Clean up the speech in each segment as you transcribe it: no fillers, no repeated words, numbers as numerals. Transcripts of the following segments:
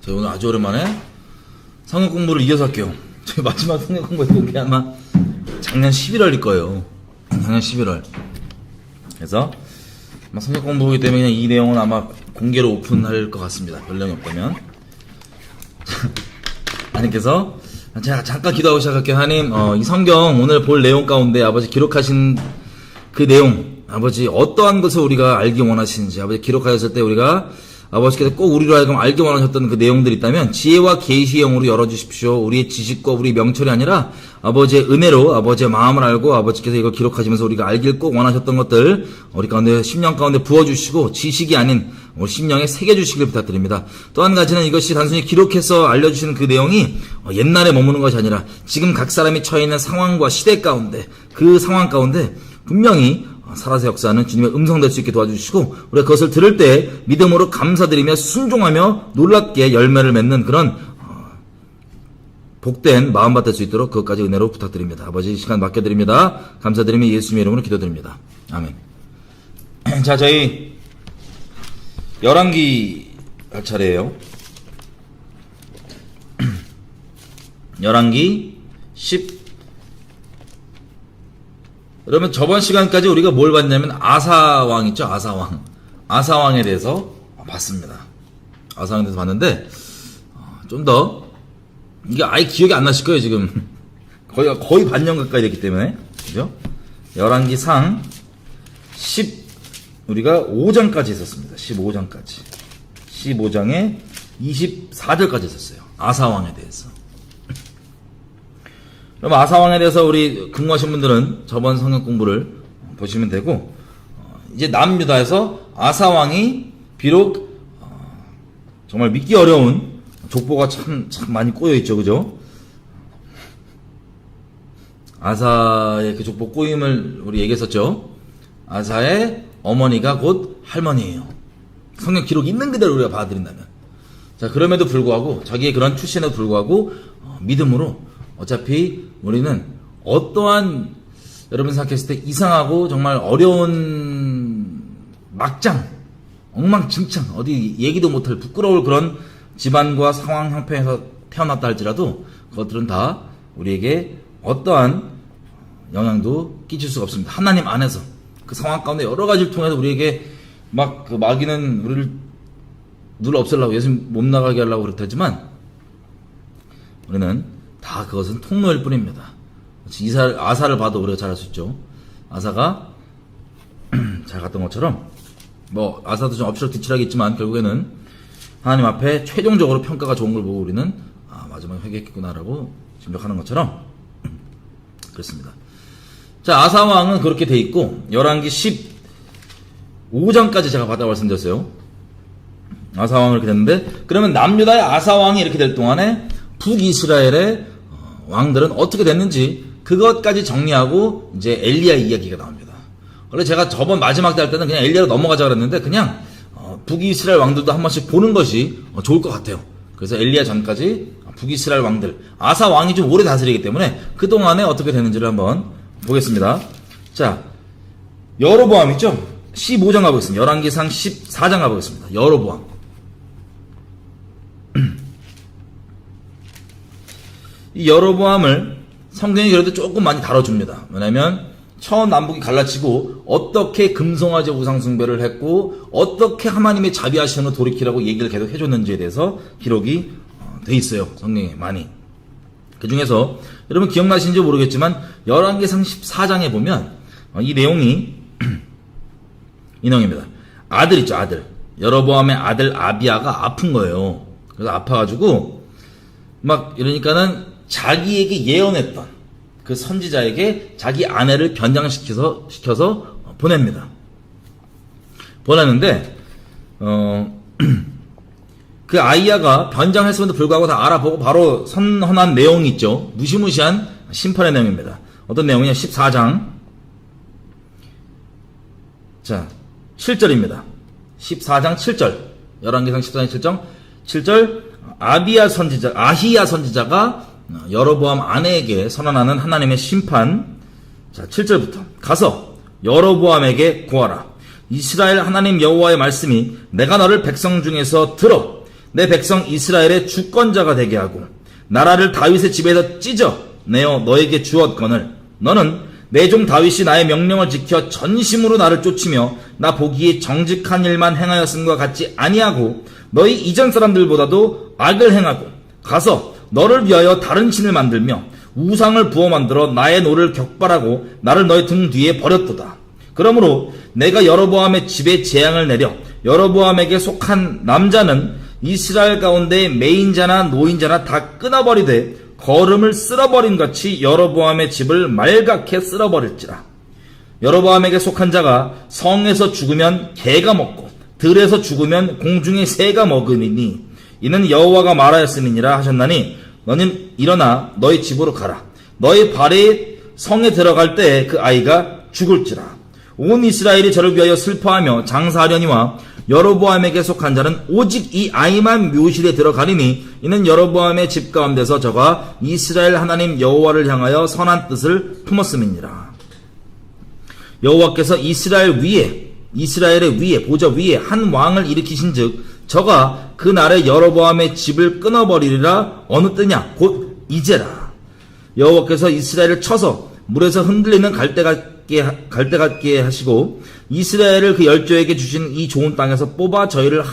저희 오늘 아주 오랜만에 성경 공부를 이어서 할게요. 저희 마지막 성경 공부했던 게 아마 작년 11월일 거예요. 작년 11월. 그래서 아마 성경 공부이기 때문에 그냥 이 내용은 아마 공개로 오픈할 것 같습니다. 별 내용이 없다면. 하나님께서 제가 잠깐 기도하고 시작할게요. 하나님, 이 성경 오늘 볼 내용 가운데 아버지 기록하신 그 내용, 아버지 어떠한 것을 우리가 알기 원하시는지, 아버지 기록하셨을 때 우리가 아버지께서 꼭 우리로 하여금 알기 원하셨던 그 내용들이 있다면 지혜와 계시의 영으로 열어주십시오. 우리의 지식과 우리 명철이 아니라 아버지의 은혜로 아버지의 마음을 알고 아버지께서 이걸 기록하시면서 우리가 알길 꼭 원하셨던 것들 우리 가운데 심령 가운데 부어주시고 지식이 아닌 우리 심령에 새겨주시길 부탁드립니다. 또 한 가지는 이것이 단순히 기록해서 알려주시는 그 내용이 옛날에 머무는 것이 아니라 지금 각 사람이 처해 있는 상황과 시대 가운데 그 상황 가운데 분명히 살아서 역사하는 주님의 음성 될 수 있게 도와주시고 우리가 그것을 들을 때 믿음으로 감사드리며 순종하며 놀랍게 열매를 맺는 그런 복된 마음밭 될 수 있도록 그것까지 은혜로 부탁드립니다. 아버지 이 시간 맡겨드립니다. 감사드리며 예수님의 이름으로 기도드립니다. 아멘. 자, 저희 열왕기 할 차례예요. 열왕기 10 그러면 저번 시간까지 우리가 뭘 봤냐면 아사왕 있죠? 아사왕에 대해서 봤습니다. 아사왕에 대해서 봤는데 좀 더 이게 아예 기억이 안 나실 거예요. 지금 거의 반년 가까이 됐기 때문에 그죠? 열왕기상 10 우리가 5장까지 있었습니다. 15장까지 15장에 24절까지 있었어요. 아사왕에 대해서. 그럼 아사왕에 대해서 우리 궁금하신 분들은 저번 성경 공부를 보시면 되고 이제 남유다에서 아사왕이 비록 정말 믿기 어려운 족보가 참 많이 꼬여있죠. 그죠? 아사의 그 족보 꼬임을 우리 얘기했었죠. 아사의 어머니가 곧 할머니예요. 성경 기록 있는 그대로 우리가 받아들인다면. 자, 그럼에도 불구하고 자기의 그런 출신에도 불구하고 믿음으로 어차피 우리는 어떠한 여러분 생각했을 때 이상하고 정말 어려운 막장, 엉망진창 어디 얘기도 못할 부끄러울 그런 집안과 상황 형편에서 태어났다 할지라도 그것들은 다 우리에게 어떠한 영향도 끼칠 수가 없습니다. 하나님 안에서 그 상황 가운데 여러 가지를 통해서 우리에게 막 그 마귀는 우리를 눌러 없애려고 예수님 못 나가게 하려고 그렇다지만 우리는 다 그것은 통로일 뿐입니다. 아사를 봐도 우리가 잘 알 수 있죠. 아사가 잘 갔던 것처럼 뭐 아사도 좀 엎치락뒤치락했지만 결국에는 하나님 앞에 최종적으로 평가가 좋은 걸 보고 우리는 마지막에 회개했구나라고 짐작하는 것처럼 그렇습니다. 자, 아사왕은 그렇게 돼 있고 열왕기 15장까지 제가 받아 말씀드렸어요. 아사왕을 이렇게 됐는데 그러면 남유다의 아사왕이 이렇게 될 동안에 북이스라엘의 왕들은 어떻게 됐는지 그것까지 정리하고 이제 엘리야 이야기가 나옵니다. 원래 제가 저번 마지막 때 할 때는 그냥 엘리야로 넘어가자 그랬는데 그냥 북이스라엘 왕들도 한 번씩 보는 것이 좋을 것 같아요. 그래서 엘리야 전까지 북이스라엘 왕들 아사 왕이 좀 오래 다스리기 때문에 그동안에 어떻게 됐는지를 한번 보겠습니다. 자, 여로보암 있죠? 15장 가보겠습니다. 열왕기상 14장 가보겠습니다. 여로보암. 이 여로보암을 성경이 그래도 조금 많이 다뤄줍니다. 왜냐면 처음 남북이 갈라치고 어떻게 금송아지 우상숭배를 했고 어떻게 하나님의 자비하시는 돌이키라고 얘기를 계속 해줬는지에 대해서 기록이 돼 있어요. 성경에 많이. 그 중에서 여러분 기억나시는지 모르겠지만 열왕기상 14장에 보면 이 내용이 이 내용입니다. 아들 있죠. 아들. 여로보암의 아들 아비야가 아픈 거예요. 그래서 아파가지고 막 이러니까는 자기에게 예언했던 그 선지자에게 자기 아내를 변장시켜서 보냅니다. 보냈는데 그 아이야가 변장했음에도 불구하고 다 알아보고 바로 선언한 내용이 있죠. 무시무시한 심판의 내용입니다. 어떤 내용이냐? 14장 자 7절입니다. 14장 7절 열왕기상 14장 7절 아히야 선지자가 여로보암 아내에게 선언하는 하나님의 심판. 자, 7절부터 가서 여로보암에게 고하라. 이스라엘 하나님 여호와의 말씀이 내가 너를 백성 중에서 들어 내 백성 이스라엘의 주권자가 되게 하고 나라를 다윗의 집에서 찢어내어 너에게 주었거늘 너는 내 종 다윗이 나의 명령을 지켜 전심으로 나를 쫓으며 나 보기에 정직한 일만 행하였음과 같지 아니하고 너희 이전 사람들보다도 악을 행하고 가서 너를 위하여 다른 신을 만들며 우상을 부어 만들어 나의 노를 격발하고 나를 너희 등 뒤에 버렸도다. 그러므로 내가 여로보암의 집에 재앙을 내려 여로보암에게 속한 남자는 이스라엘 가운데 매인자나 노인자나 다 끊어버리되 거름을 쓸어버린 같이 여로보암의 집을 말갛게 쓸어버릴지라. 여로보암에게 속한 자가 성에서 죽으면 개가 먹고 들에서 죽으면 공중의 새가 먹으리니 이는 여호와가 말하였음이니라 하셨나니 너는 일어나 너희 집으로 가라. 너희 발에 성에 들어갈 때 그 아이가 죽을지라. 온 이스라엘이 저를 위하여 슬퍼하며 장사하려니와 여로보암에게 속한 자는 오직 이 아이만 묘실에 들어가리니 이는 여로보암의 집 가운데서 저가 이스라엘 하나님 여호와를 향하여 선한 뜻을 품었음이니라. 여호와께서 이스라엘의 위에 보좌 위에 한 왕을 일으키신즉 저가 그 날에 여로보암의 집을 끊어버리리라. 어느 때냐 곧 이제라. 여호와께서 이스라엘을 쳐서 물에서 흔들리는 갈대 같게 하시고 이스라엘을 그 열조에게 주신 이 좋은 땅에서 뽑아 저희를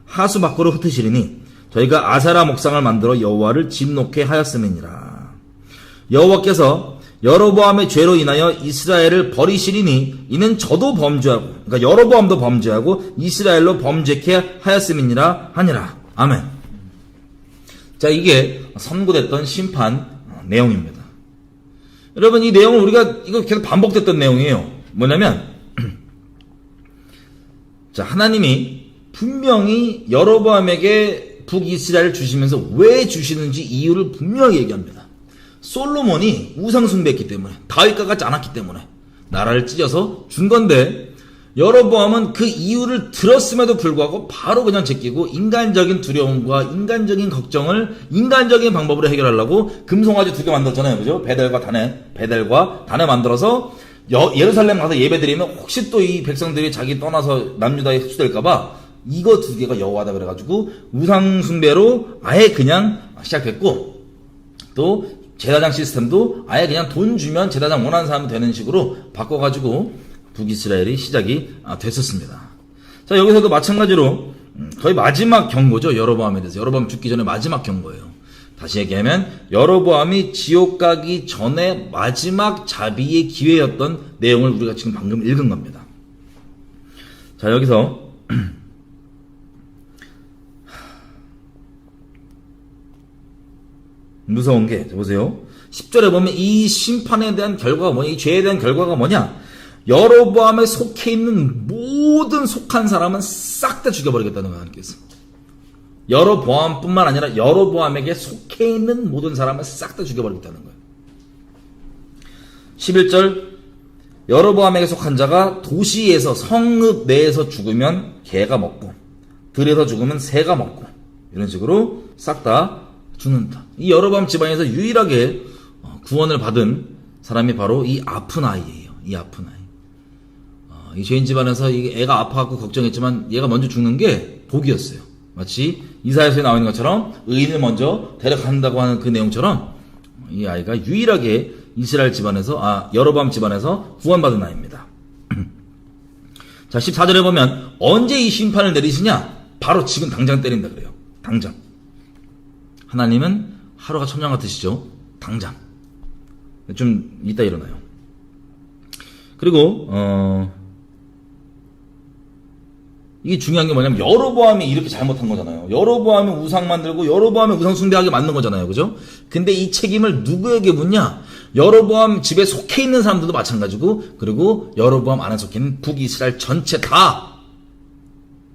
하수 밖으로 흩으시리니 저희가 아세라 목상을 만들어 여호와를 진노케 하였음이니라. 여호와께서 여로보암의 죄로 인하여 이스라엘을 버리시리니 이는 저도 범죄하고 그러니까 여로보암도 범죄하고 이스라엘로 범죄케 하였음이니라 하니라. 아멘. 자, 이게 선고됐던 심판 내용입니다. 여러분, 이 내용을 우리가 이거 계속 반복됐던 내용이에요. 뭐냐면 자, 하나님이 분명히 여로보암에게 북이스라엘을 주시면서 왜 주시는지 이유를 분명히 얘기합니다. 솔로몬이 우상 숭배했기 때문에, 다윗과 같지 않았기 때문에 나라를 찢어서 준 건데, 여로보암은 그 이유를 들었음에도 불구하고 바로 그냥 제끼고 인간적인 두려움과 인간적인 걱정을 인간적인 방법으로 해결하려고 금송아지 2개 만들었잖아요. 그죠? 베델과 단에 만들어서 예루살렘 가서 예배드리면 혹시 또 이 백성들이 자기 떠나서 남유다에 흡수될까봐 이거 2개가 여호와다 그래가지고 우상 숭배로 아예 그냥 시작했고, 또 제사장 시스템도 아예 그냥 돈 주면 제사장 원하는 사람이 되는 식으로 바꿔가지고 북이스라엘이 시작이 됐었습니다. 자, 여기서도 마찬가지로 거의 마지막 경고죠. 여로보암에 대해서. 여로보암 죽기 전에 마지막 경고예요. 다시 얘기하면 여로보암이 지옥 가기 전에 마지막 자비의 기회였던 내용을 우리가 지금 방금 읽은 겁니다. 자, 여기서 무서운 게 보세요. 10절에 보면 이 심판에 대한 결과가 뭐냐, 이 죄에 대한 결과가 뭐냐, 여로보암에 속해 있는 모든 속한 사람은 싹 다 죽여버리겠다는 거예요. 하나님께서. 여로보암뿐만 아니라 여로보암에게 속해 있는 모든 사람을 싹 다 죽여버리겠다는 거예요. 11절, 여로보암에게 속한 자가 도시에서 성읍 내에서 죽으면 개가 먹고 들에서 죽으면 새가 먹고 이런 식으로 싹 다 죽는다. 이 여로보암 집안에서 유일하게 구원을 받은 사람이 바로 이 아픈 아이예요. 이 아픈 아이. 이 죄인 집안에서 이 애가 아파갖고 걱정했지만 얘가 먼저 죽는 게 복이었어요. 마치 이사야서에 나와 있는 것처럼 의인을 먼저 데려간다고 하는 그 내용처럼 이 아이가 유일하게 이스라엘 집안에서, 여로보암 집안에서 구원받은 아이입니다. 자, 14절에 보면 언제 이 심판을 내리시냐? 바로 지금 당장 때린다 그래요. 당장. 하나님은 하루가 천년 같으시죠? 당장. 좀 이따 일어나요. 그리고 이게 중요한 게 뭐냐면 여로보암이 이렇게 잘못한 거잖아요. 여로보암이 우상 만들고 여로보암이 우상 숭배하게 만든 거잖아요. 그죠? 근데 이 책임을 누구에게 묻냐? 여로보암 집에 속해 있는 사람들도 마찬가지고, 그리고 여로보암 안에 속해 있는 북이스라엘 전체 다,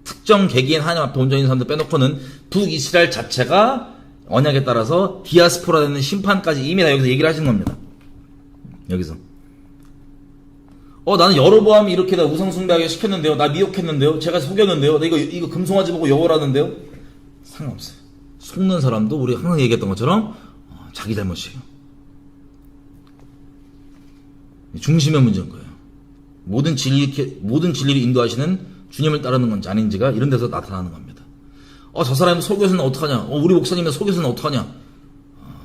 특정 개개인 하나님 앞에 온전히 있는 사람들 빼놓고는 북이스라엘 자체가 언약에 따라서 디아스포라 되는 심판까지 이미 다 여기서 얘기를 하시는 겁니다. 여기서. 나는 여로보암이 이렇게 다 우상숭배하게 시켰는데요. 나 미혹했는데요. 제가 속였는데요. 나 이거 금송아지 보고 여호라는데요. 상관없어요. 속는 사람도 우리 항상 얘기했던 것처럼 자기 잘못이에요. 중심의 문제인 거예요. 모든 진리를 인도하시는 주님을 따르는 건지 아닌지가 이런 데서 나타나는 겁니다. 저 사람이 설교에서는 어떡하냐? 우리 목사님의 설교에서는 어떡하냐?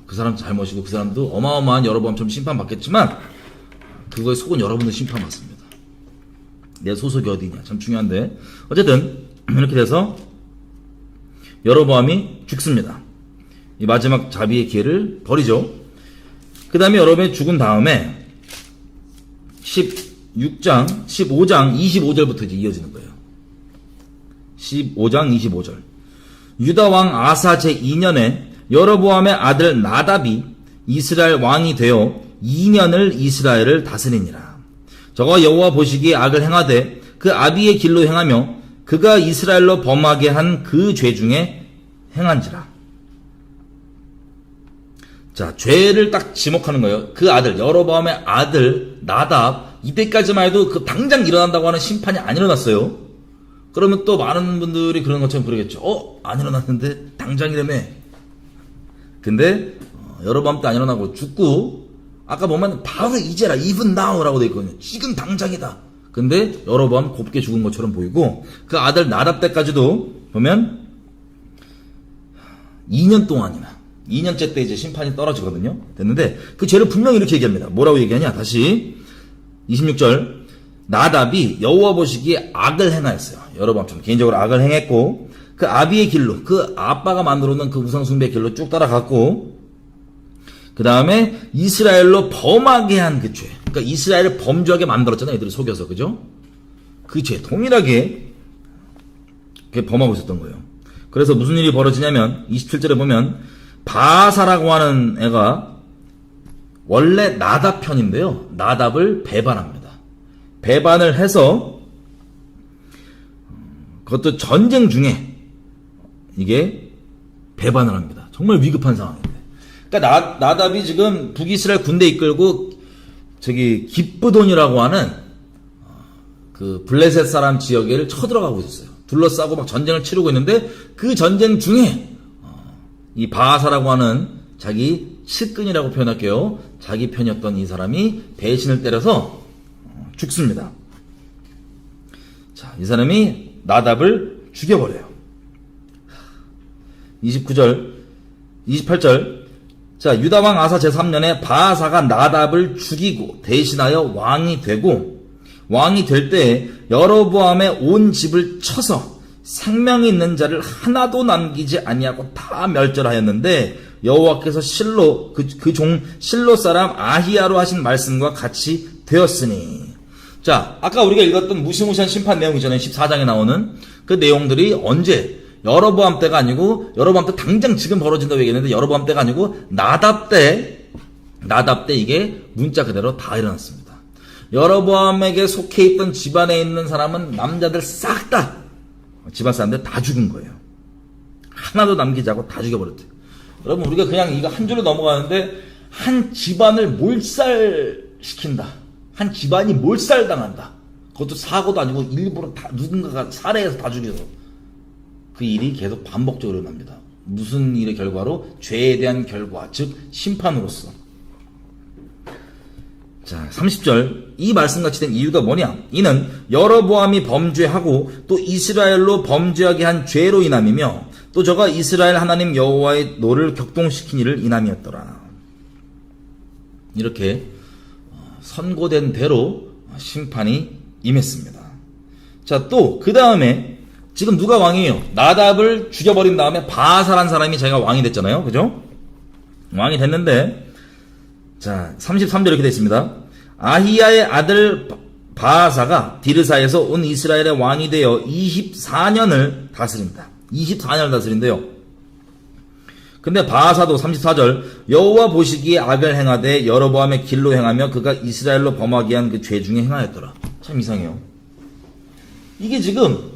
그 사람 잘못이고 그 사람도 어마어마한 여러분처럼 심판받겠지만 그거에 속은 여러분도 심판받습니다. 내 소속이 어디냐? 참 중요한데 어쨌든 이렇게 돼서 여로보암이 죽습니다. 이 마지막 자비의 기회를 버리죠. 그 다음에 여러분이 죽은 다음에 15장 25절부터 이제 이어지는 거예요. 15장 25절. 유다 왕 아사 제2년에 여로보암의 아들 나답이 이스라엘 왕이 되어 2년을 이스라엘을 다스리니라. 저가 여호와 보시기에 악을 행하되 그 아비의 길로 행하며 그가 이스라엘로 범하게 한 그 죄 중에 행한지라. 자, 죄를 딱 지목하는 거예요. 그 아들, 여로보암의 아들 나답, 이때까지만 해도 그 당장 일어난다고 하는 심판이 안 일어났어요. 그러면 또 많은 분들이 그런 것처럼 그러겠죠. 안 일어났는데 당장이라며. 근데 여로보암 때 안 일어나고 죽고 아까 보면 바로 이제라 even now라고 돼 있거든요. 지금 당장이다. 근데 여로보암 곱게 죽은 것처럼 보이고 그 아들 나답 때까지도 보면 2년 동안이나 2년째 때 이제 심판이 떨어지거든요. 됐는데 그 죄를 분명히 이렇게 얘기합니다. 뭐라고 얘기하냐? 다시 26절. 나답이 여호와 보시기에 악을 행하였어요. 여로보암처럼 개인적으로 악을 행했고 그 아비의 길로, 그 아빠가 만들어 놓은 그 우상숭배의 길로 쭉 따라갔고 그 다음에 이스라엘로 범하게 한 그 죄. 그러니까 이스라엘을 범죄하게 만들었잖아요. 애들이 속여서. 그죠? 그 죄 동일하게 범하고 있었던 거예요. 그래서 무슨 일이 벌어지냐면 27절에 보면 바사라고 하는 애가 원래 나답 편인데요. 나답을 배반합니다. 배반을 해서 그것도 전쟁 중에 이게 배반을 합니다. 정말 위급한 상황인데. 그러니까 나답이 지금 북이스라엘 군대 이끌고 저기 기브돈이라고 하는 그 블레셋 사람 지역을 쳐들어가고 있었어요. 둘러싸고 막 전쟁을 치르고 있는데 그 전쟁 중에 이 바하사라고 하는 자기 측근이라고 표현할게요. 자기 편이었던 이 사람이 배신을 때려서 죽습니다. 자, 이 사람이 나답을 죽여버려요. 29절, 28절. 자, 유다왕 아사 제3년에 바하사가 나답을 죽이고 대신하여 왕이 되고 왕이 될 때 여로보암의 온 집을 쳐서 생명이 있는 자를 하나도 남기지 아니하고 다 멸절하였는데 여호와께서 실로 그 종 실로 사람 아히야로 하신 말씀과 같이 되었으니. 자, 아까 우리가 읽었던 무시무시한 심판 내용이잖아요. 14장에 나오는 그 내용들이 언제? 여로보암 때가 아니고 여로보암 때 당장 지금 벌어진다고 얘기했는데 여로보암 때가 아니고 나답 때 이게 문자 그대로 다 일어났습니다. 여로보암에게 속해 있던 집안에 있는 사람은 남자들 싹 다 집안 사람들 다 죽은 거예요. 하나도 남기지 않고 다 죽여버렸대요. 여러분, 우리가 그냥 이거 한 줄로 넘어가는데 한 집안을 몰살시킨다. 한 집안이 몰살당한다. 그것도 사고도 아니고 일부러 다 누군가가 살해해서 다 죽여서. 그 일이 계속 반복적으로 일어납니다. 무슨 일의 결과로? 죄에 대한 결과, 즉 심판으로서. 자, 30절. 이 말씀같이 된 이유가 뭐냐? 이는 여로보암이 범죄하고 또 이스라엘로 범죄하게 한 죄로 인함이며 또 저가 이스라엘 하나님 여호와의 노를 격동시킨 일을 인함이었더라. 이렇게 선고된 대로 심판이 임했습니다. 자, 또 그 다음에 지금 누가 왕이에요? 나답을 죽여버린 다음에 바하사란 사람이 자기가 왕이 됐잖아요. 그죠? 왕이 됐는데 자, 33절 이렇게 되어 있습니다. 아히야의 아들 바하사가 디르사에서 온 이스라엘의 왕이 되어 24년을 다스립니다. 24년을 다스린대요. 근데 바하사도 34절 여호와 보시기에 악을 행하되 여로보암의 길로 행하며 그가 이스라엘로 범하게 한 그 죄 중에 행하였더라. 참 이상해요. 이게 지금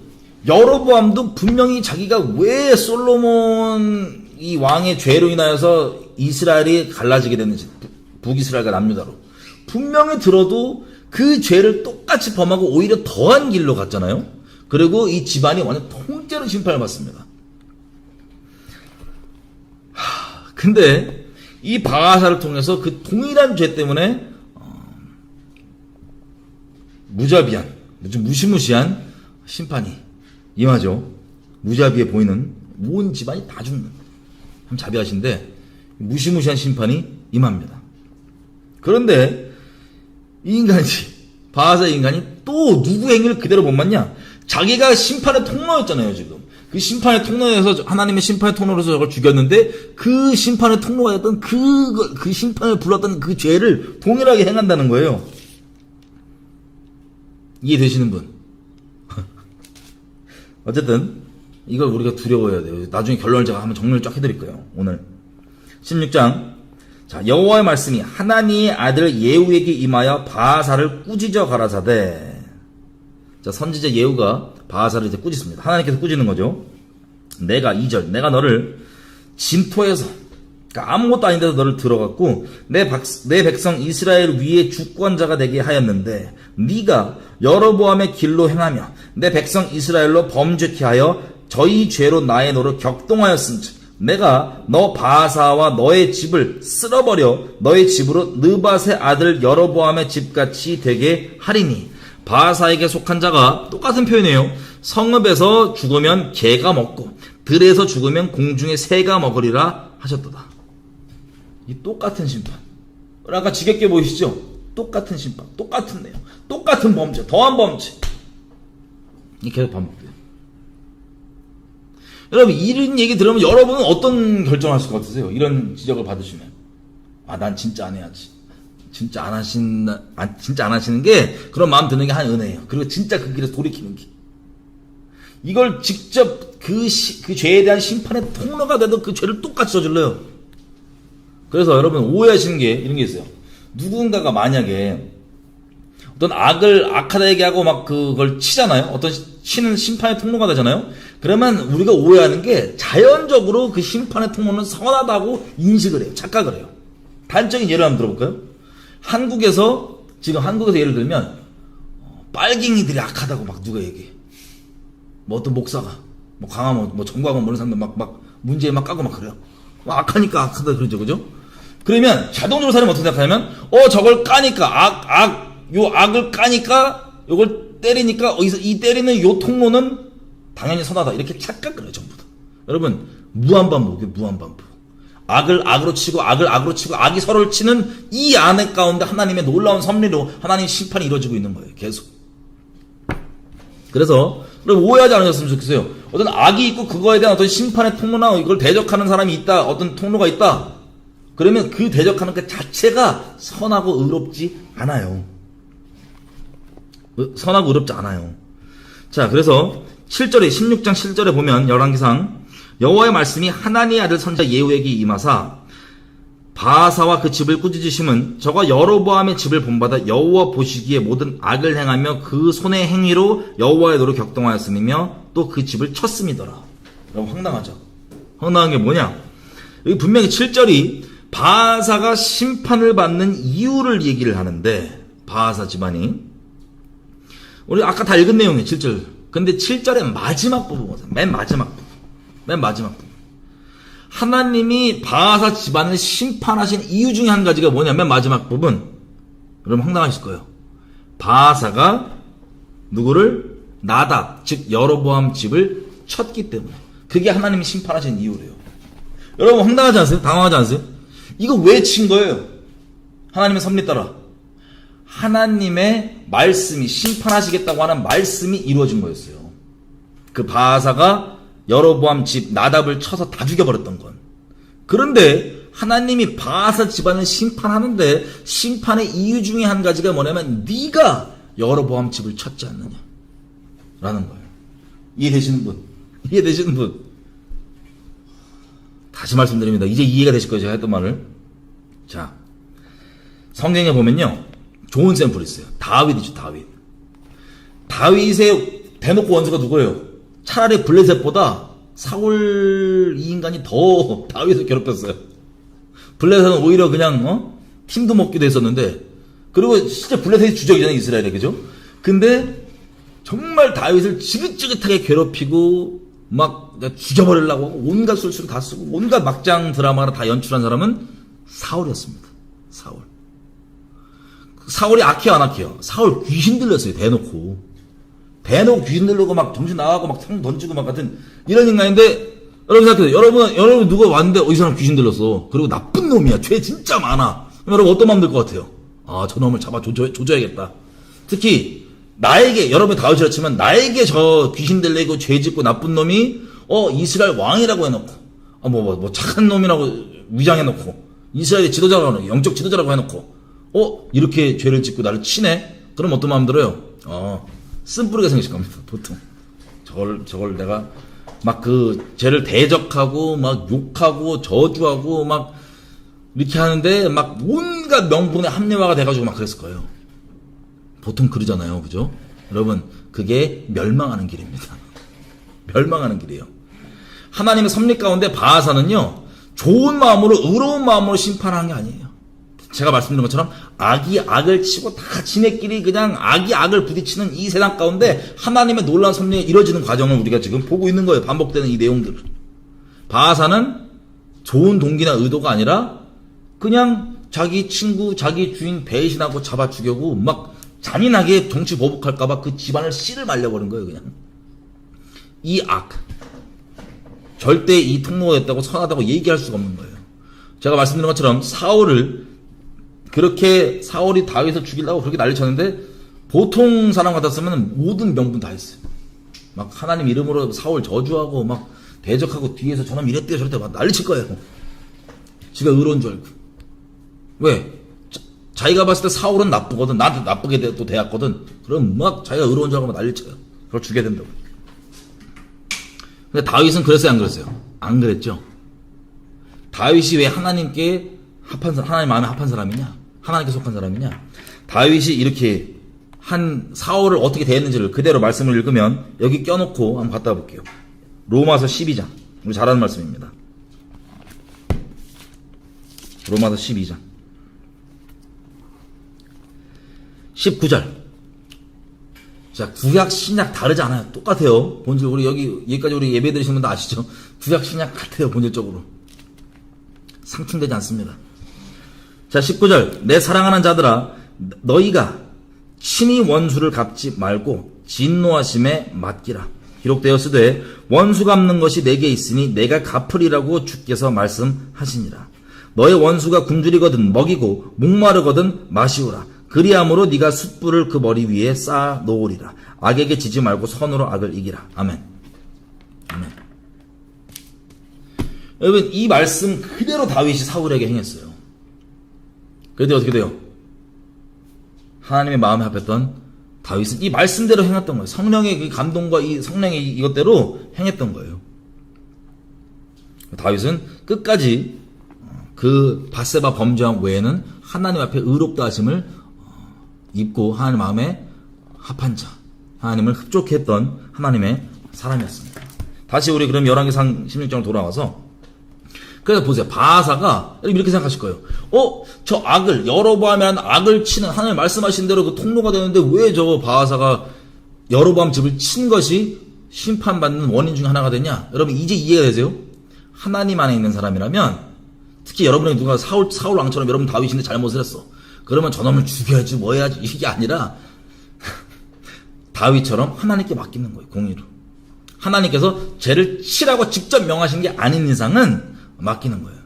여로보암도 분명히 자기가 왜 솔로몬 이 왕의 죄로 인하여서 이스라엘이 갈라지게 됐는지, 북이스라엘과 남유다로 분명히 들어도 그 죄를 똑같이 범하고 오히려 더한 길로 갔잖아요. 그리고 이 집안이 완전 통째로 심판을 받습니다. 근데 이 바하사를 통해서 그 동일한 죄 때문에 무자비한, 무시무시한 심판이 임하죠. 무자비해 보이는 온 집안이 다 죽는. 참 자비하신데 무시무시한 심판이 임합니다. 그런데 이 인간이 바하사 인간이 또 누구 행위를 그대로 못 맞냐? 자기가 심판의 통로였잖아요, 지금. 그 심판의 통로에서, 하나님의 심판의 통로로서 저걸 죽였는데, 그 심판의 통로가 였던 그 심판을 불렀던 그 죄를 동일하게 행한다는 거예요. 이해되시는 분? 어쨌든, 이걸 우리가 두려워해야 돼요. 나중에 결론을 제가 한번 정리를 쫙 해드릴 거예요, 오늘. 16장. 자, 여호와의 말씀이 하나니의 아들 예후에게 임하여 바하사를 꾸짖어 가라사대. 자, 선지자 예후가 바하사를 이제 꾸짖습니다. 하나님께서 꾸짖는 거죠. 내가 2절, 내가 너를 진토에서, 그러니까 아무것도 아닌 데서 너를 들어갔고 내 백성 이스라엘 위에 주권자가 되게 하였는데 네가 여로보암의 길로 행하며 내 백성 이스라엘로 범죄케 하여 저희 죄로 나의 노를 격동하였은즉 내가 너 바하사와 너의 집을 쓸어버려 너의 집으로 느밧의 아들 여로보암의 집같이 되게 하리니. 바하사에게 속한 자가 똑같은 표현이에요. 성읍에서 죽으면 개가 먹고 들에서 죽으면 공중의 새가 먹으리라 하셨도다. 이 똑같은 심판. 아까 지겹게 보이시죠? 똑같은 심판, 똑같은 내용, 똑같은 범죄, 더한 범죄. 이 계속 반복돼요. 여러분, 이런 얘기 들으면 여러분은 어떤 결정하실 것 같으세요? 이런 지적을 받으시면. 아, 난 진짜 안 해야지. 진짜 안 하시는 게 그런 마음 드는 게 한 은혜예요. 그리고 진짜 그 길에서 돌이키는 게. 이걸 직접 그 죄에 대한 심판의 통로가 돼도 그 죄를 똑같이 저질러요. 그래서 여러분 오해하시는 게 이런 게 있어요. 누군가가 만약에 어떤 악을 악하다게 하고 막 그걸 치잖아요. 어떤 치는 심판의 통로가 되잖아요. 그러면 우리가 오해하는 게 자연적으로 그 심판의 통로는 선하다고 인식을 해요. 착각을 해요. 단적인 예를 한번 들어볼까요? 지금 한국에서 예를 들면 빨갱이들이 악하다고 막 누가 얘기해. 뭐 어떤 목사가 뭐 강화모 뭐 정광훈 모르는 사람들 막 문제에 막 까고 막 그래요. 막 악하니까 악하다 그러죠, 그죠? 그러면 자동적으로 사람이 어떻게 생각하냐면 저걸 까니까 요 악을 까니까 요걸 때리니까 이 때리는 요 통로는 당연히 선하다 이렇게 착각을 해요, 전부 다. 여러분 무한반복이에요, 무한반복. 악을 악으로 치고 악을 악으로 치고 악이 서로를 치는 이 안에 가운데 하나님의 놀라운 섭리로 하나님의 심판이 이루어지고 있는 거예요, 계속. 그래서 여러분 오해하지 않으셨으면 좋겠어요. 어떤 악이 있고 그거에 대한 어떤 심판의 통로나 이걸 대적하는 사람이 있다, 어떤 통로가 있다. 그러면 그 대적하는 것 자체가 선하고 의롭지 않아요. 선하고 의롭지 않아요. 자, 그래서 7절에 16장 7절에 보면 열왕기상 여호와의 말씀이 하나니의 아들 선지자 예후에게 임하사 바하사와 그 집을 꾸짖으심은 저가 여로보암의 집을 본받아 여호와 보시기에 모든 악을 행하며 그 손의 행위로 여호와의 노를 격동하였음이며 또 그 집을 쳤음이더라. 여러분 황당하죠? 황당한 게 뭐냐? 여기 분명히 7절이 바하사가 심판을 받는 이유를 얘기를 하는데 바하사 집안이 우리 아까 다 읽은 내용이에요. 7절. 근데 7절의 마지막 부분, 맨 마지막 부분. 하나님이 바하사 집안을 심판하신 이유 중에 한 가지가 뭐냐면 마지막 부분. 여러분 황당하실 거예요. 바하사가 누구를? 나답, 즉 여로보암 집을 쳤기 때문에. 그게 하나님이 심판하신 이유래요. 여러분 황당하지 않으세요? 당황하지 않으세요? 이거 왜 친 거예요? 하나님의 섭리 따라. 하나님의 말씀이 심판하시겠다고 하는 말씀이 이루어진 거였어요. 그 바하사가 여로보암 집 나답을 쳐서 다 죽여버렸던 건. 그런데 하나님이 바하사 집안을 심판하는데 심판의 이유 중에 한 가지가 뭐냐면 네가 여로보암 집을 쳤지 않느냐 라는 거예요. 이해되시는 분? 다시 말씀드립니다. 이제 이해가 되실 거예요, 제가 했던 말을. 자, 성경에 보면요 좋은 샘플이 있어요. 다윗이죠, 다윗. 다윗의 대놓고 원수가 누구예요? 차라리 블레셋보다 사울 이 인간이 더 다윗을 괴롭혔어요. 블레셋은 오히려 그냥 팀도 먹기도 했었는데, 그리고 진짜 블레셋이 주적이잖아요, 이스라엘에, 그죠? 근데 정말 다윗을 지긋지긋하게 괴롭히고 막 죽여버리려고 하고 온갖 술수를 다 쓰고 온갖 막장 드라마를 다 연출한 사람은 사울이었습니다. 사울이 악해요, 안 악해요? 사울 귀신 들렸어요, 대놓고 귀신 들르고 막 정신 나가고 막 상 던지고 막 같은 이런 인간인데 여러분 생각해요. 여러분 누가 왔는데 이 사람 귀신 들렸어. 그리고 나쁜 놈이야. 죄 진짜 많아. 그럼 여러분 어떤 마음 들 것 같아요? 아, 저 놈을 잡아 조져야겠다. 특히 나에게, 여러분이 다윗이라 치면 나에게 저 귀신 들리고 죄 짓고 나쁜 놈이 이스라엘 왕이라고 해놓고 뭐 착한 놈이라고 위장해놓고 이스라엘의 지도자라고 영적 지도자라고 해놓고 이렇게 죄를 짓고 나를 치네? 그럼 어떤 마음 들어요? 쓴뿌리가 생기실 겁니다. 보통 저걸 내가 막 그 죄를 대적하고 막 욕하고 저주하고 막 이렇게 하는데 막 온갖 명분의 합리화가 돼가지고 막 그랬을 거예요. 보통 그러잖아요. 그죠? 여러분, 그게 멸망하는 길입니다. 멸망하는 길이에요. 하나님의 섭리 가운데 바하사는요, 좋은 마음으로, 의로운 마음으로 심판한 게 아니에요. 제가 말씀드린 것처럼 악이 악을 치고 다 지네끼리 그냥 악이 악을 부딪히는 이 세상 가운데 하나님의 놀라운 섭리가 이루어지는 과정을 우리가 지금 보고 있는 거예요. 반복되는 이 내용들을. 바하사는 좋은 동기나 의도가 아니라 그냥 자기 친구, 자기 주인 배신하고 잡아 죽여고 막 잔인하게 정치 보복할까봐 그 집안을 씨를 말려버린 거예요, 그냥. 이 악. 절대 이 통로가 됐다고 선하다고 얘기할 수가 없는 거예요. 제가 말씀드린 것처럼 사울이 다윗을 죽이려고 그렇게 난리쳤는데 보통 사람 같았으면 모든 명분 다 했어요. 막 하나님 이름으로 사울 저주하고 막 대적하고 뒤에서 저놈 이랬대요 저랬대 막 난리칠 거예요. 지가 의로운 줄 알고. 왜? 자기가 봤을 때 사울은 나쁘거든. 나한테 나쁘게 또 대했거든. 그럼 막 자기가 의로운 줄 알고 막 난리쳐요. 그걸 죽여야 된다고. 근데 다윗은 그랬어요, 안 그랬어요? 안 그랬죠. 다윗이 왜 하나님께 하나님 마음에 합한 사람이냐? 하나님께 속한 사람이냐? 다윗이 이렇게 한 사울을 어떻게 대했는지를 그대로 말씀을 읽으면 여기 껴놓고 한번 갖다 볼게요. 로마서 12장. 우리 잘 아는 말씀입니다. 로마서 12장. 19절. 자, 구약, 신약 다르지 않아요. 똑같아요. 본질, 여기까지 우리 예배 드리시는 분도 아시죠? 구약, 신약 같아요, 본질적으로. 상충되지 않습니다. 자, 19절. 내 사랑하는 자들아, 너희가 친히 원수를 갚지 말고 진노하심에 맡기라. 기록되었으되 원수 갚는 것이 내게 있으니 내가 갚으리라고 주께서 말씀하시니라. 너의 원수가 굶주리거든 먹이고 목마르거든 마시우라. 그리함으로 네가 숯불을 그 머리 위에 쌓아 놓으리라. 악에게 지지 말고 선으로 악을 이기라. 아멘. 아멘. 여러분, 이 말씀 그대로 다윗이 사울에게 행했어요. 그런데 어떻게 돼요? 하나님의 마음에 합했던 다윗은 이 말씀대로 행했던 거예요. 성령의 그 감동과 이 성령의 이것대로 행했던 거예요. 다윗은 끝까지 그 밧세바 범죄한 외에는 하나님 앞에 의롭다 하심을 입고 하나님 마음에 합한 자, 하나님을 흡족해 했던 하나님의 사람이었습니다. 다시 우리 그럼 열왕기상 16장으로 돌아와서, 그래서 보세요. 바하사가 이렇게 생각하실 거예요. 저 악을, 여로보암이라는 악을 치는, 하나님 말씀하신 대로 그 통로가 되는데 왜 저 바하사가 여로보암 집을 친 것이 심판받는 원인 중 하나가 되냐? 여러분, 이제 이해가 되세요? 하나님 안에 있는 사람이라면, 특히 여러분이 누가 사울 왕처럼 여러분 다윗인데 잘못을 했어. 그러면 저놈을 죽여야지 뭐 해야지 이게 아니라 다윗처럼 하나님께 맡기는 거예요. 공의로. 하나님께서 죄를 치라고 직접 명하신 게 아닌 이상은 맡기는 거예요.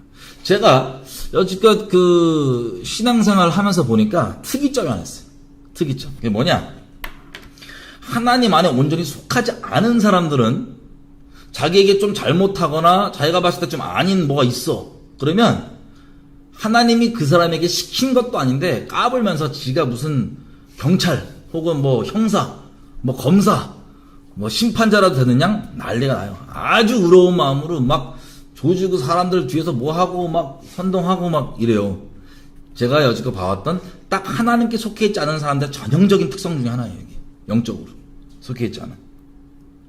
제가 여지껏 그 신앙생활을 하면서 보니까 특이점이 하나 있어요. 특이점. 그게 뭐냐? 하나님 안에 온전히 속하지 않은 사람들은 자기에게 좀 잘못하거나 자기가 봤을 때 좀 아닌 뭐가 있어. 그러면 하나님이 그 사람에게 시킨 것도 아닌데 까불면서 지가 무슨 경찰 혹은 뭐 형사, 뭐 검사, 뭐 심판자라도 되는 양 난리가 나요. 아주 의로운 마음으로 막 조지고 사람들 뒤에서 뭐 하고 막 선동하고 막 이래요. 제가 여지껏 봐왔던 딱 하나님께 속해 있지 않은 사람들의 전형적인 특성 중에 하나예요. 이게 영적으로 속해 있지 않은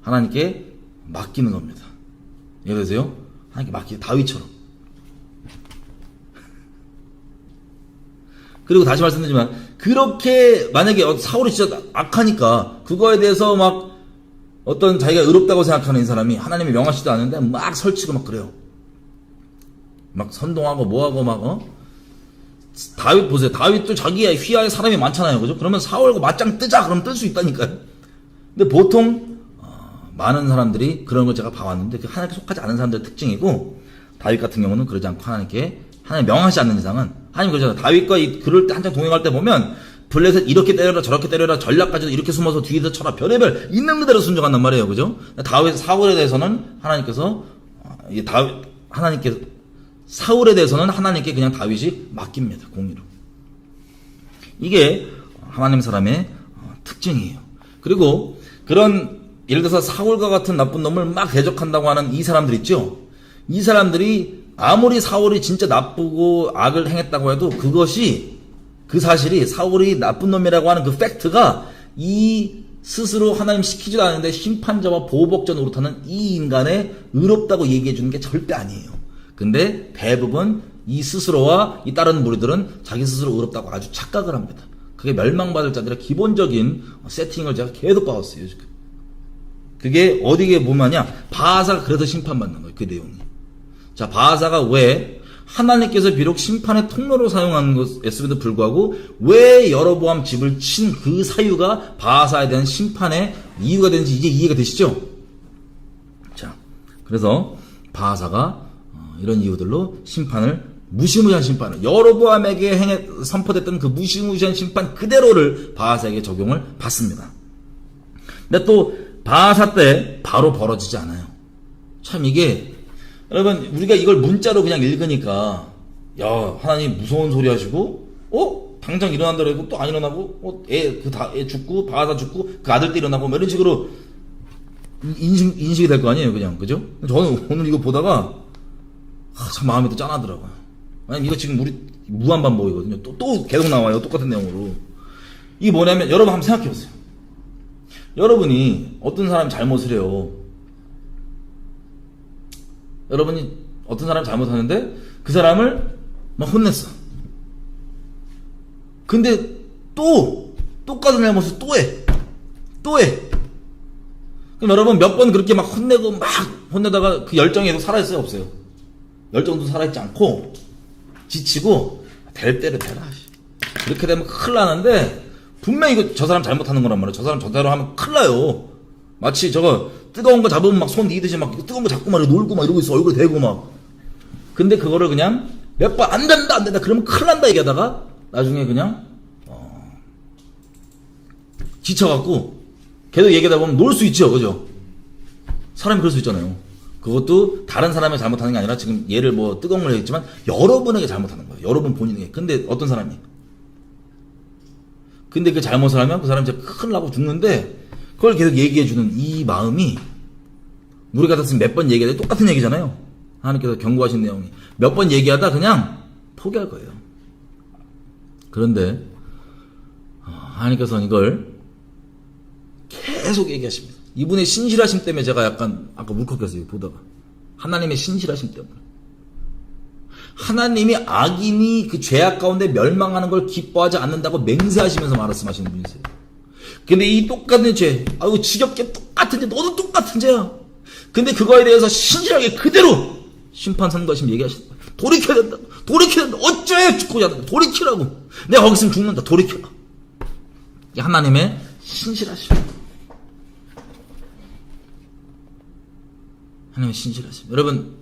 하나님께 맡기는 겁니다. 이해되세요? 하나님께 맡기는 다윗처럼. 그리고 다시 말씀드리지만 그렇게 만약에 사울이 진짜 악하니까 그거에 대해서 막 어떤 자기가 의롭다고 생각하는 이 사람이 하나님이 명하시지도 않는데 막 설치고 막 그래요. 막 선동하고 뭐하고 막 다윗 보세요. 다윗도 자기의 휘하에 사람이 많잖아요. 그죠? 그러면 사울과 맞짱 뜨자 그러면 뜰 수 있다니까요. 근데 보통 많은 사람들이 그런 걸 제가 봐왔는데 그 하나님께 속하지 않은 사람들의 특징이고, 다윗 같은 경우는 그러지 않고 하나님 명하지 않는 이상은 하나님 그러잖아요. 다윗과 그럴 때 한창 동행할 때 보면 블레셋 이렇게 때려라 저렇게 때려라 전략까지도 이렇게 숨어서 뒤에서 쳐라 별의별 있는 그대로 순종한단 말이에요. 그죠? 다윗 사울에 대해서는 사울에 대해서는 하나님께 그냥 다윗이 맡깁니다. 공의로. 이게 하나님 사람의 특징이에요. 그리고 그런 예를 들어서 사울과 같은 나쁜 놈을 막 대적한다고 하는 이 사람들 있죠. 이 사람들이 아무리 사울이 진짜 나쁘고 악을 행했다고 해도 그 사실이 사울이 나쁜 놈이라고 하는 그 팩트가 이 스스로 하나님 시키지도 않는데 심판자와 보복자 노릇하는 이 인간의 의롭다고 얘기해 주는 게 절대 아니에요. 근데 대부분 이 스스로와 이 다른 무리들은 자기 스스로 의롭다고 아주 착각을 합니다. 그게 멸망받을 자들의 기본적인 세팅을 제가 계속 봐왔어요. 그게 어디에 보면요, 바하사가 그래서 심판받는 거예요. 그 내용이. 자, 바하사가 왜 하나님께서 비록 심판의 통로로 사용한 것에도 불구하고 왜 여로보암 집을 친 그 사유가 바하사에 대한 심판의 이유가 되는지 이제 이해가 되시죠? 자, 그래서 바하사가 이런 이유들로 무시무시한 심판을 여로보암에게 선포됐던 그 무시무시한 심판 그대로를 바하사에게 적용을 받습니다. 근데 또 바하사 때 바로 벌어지지 않아요. 참 이게 여러분 우리가 이걸 문자로 그냥 읽으니까 야 하나님 무서운 소리 하시고 당장 일어난다고 해도 또 안 일어나고 애 죽고 바하사 죽고 그 아들도 일어나고 뭐 이런 식으로 인식이 될 거 아니에요. 그냥 그죠? 저는 오늘 이거 보다가 참 마음이 또 짠하더라고요. 아니 이거 지금 우리 무한반복이거든요. 또 계속 나와요. 똑같은 내용으로. 이게 뭐냐면 여러분 한번 생각해보세요. 여러분이 어떤 사람이 잘못을 해요. 여러분이 어떤 사람이 잘못하는데 그 사람을 막 혼냈어. 근데 똑같은 잘못을 또 해. 그럼 여러분 몇 번 그렇게 막 혼내다가 그 열정이 계속 살아있어요? 없어요? 열정도 살아있지 않고 지치고 될 때를 대라. 그렇게 되면 큰일 나는데 분명히 이거 저 사람 잘못하는 거란 말이에요. 저 사람 저대로 하면 큰일 나요. 마치 저거 뜨거운 거 잡으면 막 손 이듯이 막 뜨거운 거 잡고 막 놀고 막 이러고 있어. 얼굴에 대고 막. 근데 그거를 그냥 몇 번 안 된다 그러면 큰일 난다 얘기하다가 나중에 그냥 지쳐갖고 계속 얘기하다 보면 놀 수 있죠. 그죠? 사람이 그럴 수 있잖아요. 그것도 다른 사람이 잘못하는 게 아니라 지금 얘를 뭐 뜨거운 걸 얘기했지만 여러분에게 잘못하는 거예요. 여러분 본인에게. 근데 어떤 사람이 근데 그 잘못을 하면 그 사람이 진짜 큰일 나고 죽는데 그걸 계속 얘기해주는 이 마음이 우리가 같았으면 몇 번 얘기하다 똑같은 얘기잖아요. 하나님께서 경고하신 내용이 몇 번 얘기하다 그냥 포기할 거예요. 그런데 하나님께서는 이걸 계속 얘기하십니다. 이분의 신실하심 때문에 제가 약간 아까 울컥했어요. 보다가 하나님의 신실하심 때문에 하나님이 악인이 그 죄악 가운데 멸망하는 걸 기뻐하지 않는다고 맹세하시면서 말씀하시는 분이세요. 근데 이 똑같은 죄, 아유 지겹게 똑같은 죄, 너도 똑같은 죄야. 근데 그거에 대해서 신실하게 그대로 심판 선고하시면 얘기하시는 거야. 돌이켜야 된다. 어쩌야 죽고자 된다. 돌이키라고. 내가 거기 있으면 죽는다. 돌이켜라. 이게 하나님의 신실하심. 하나님의 신실하심. 여러분,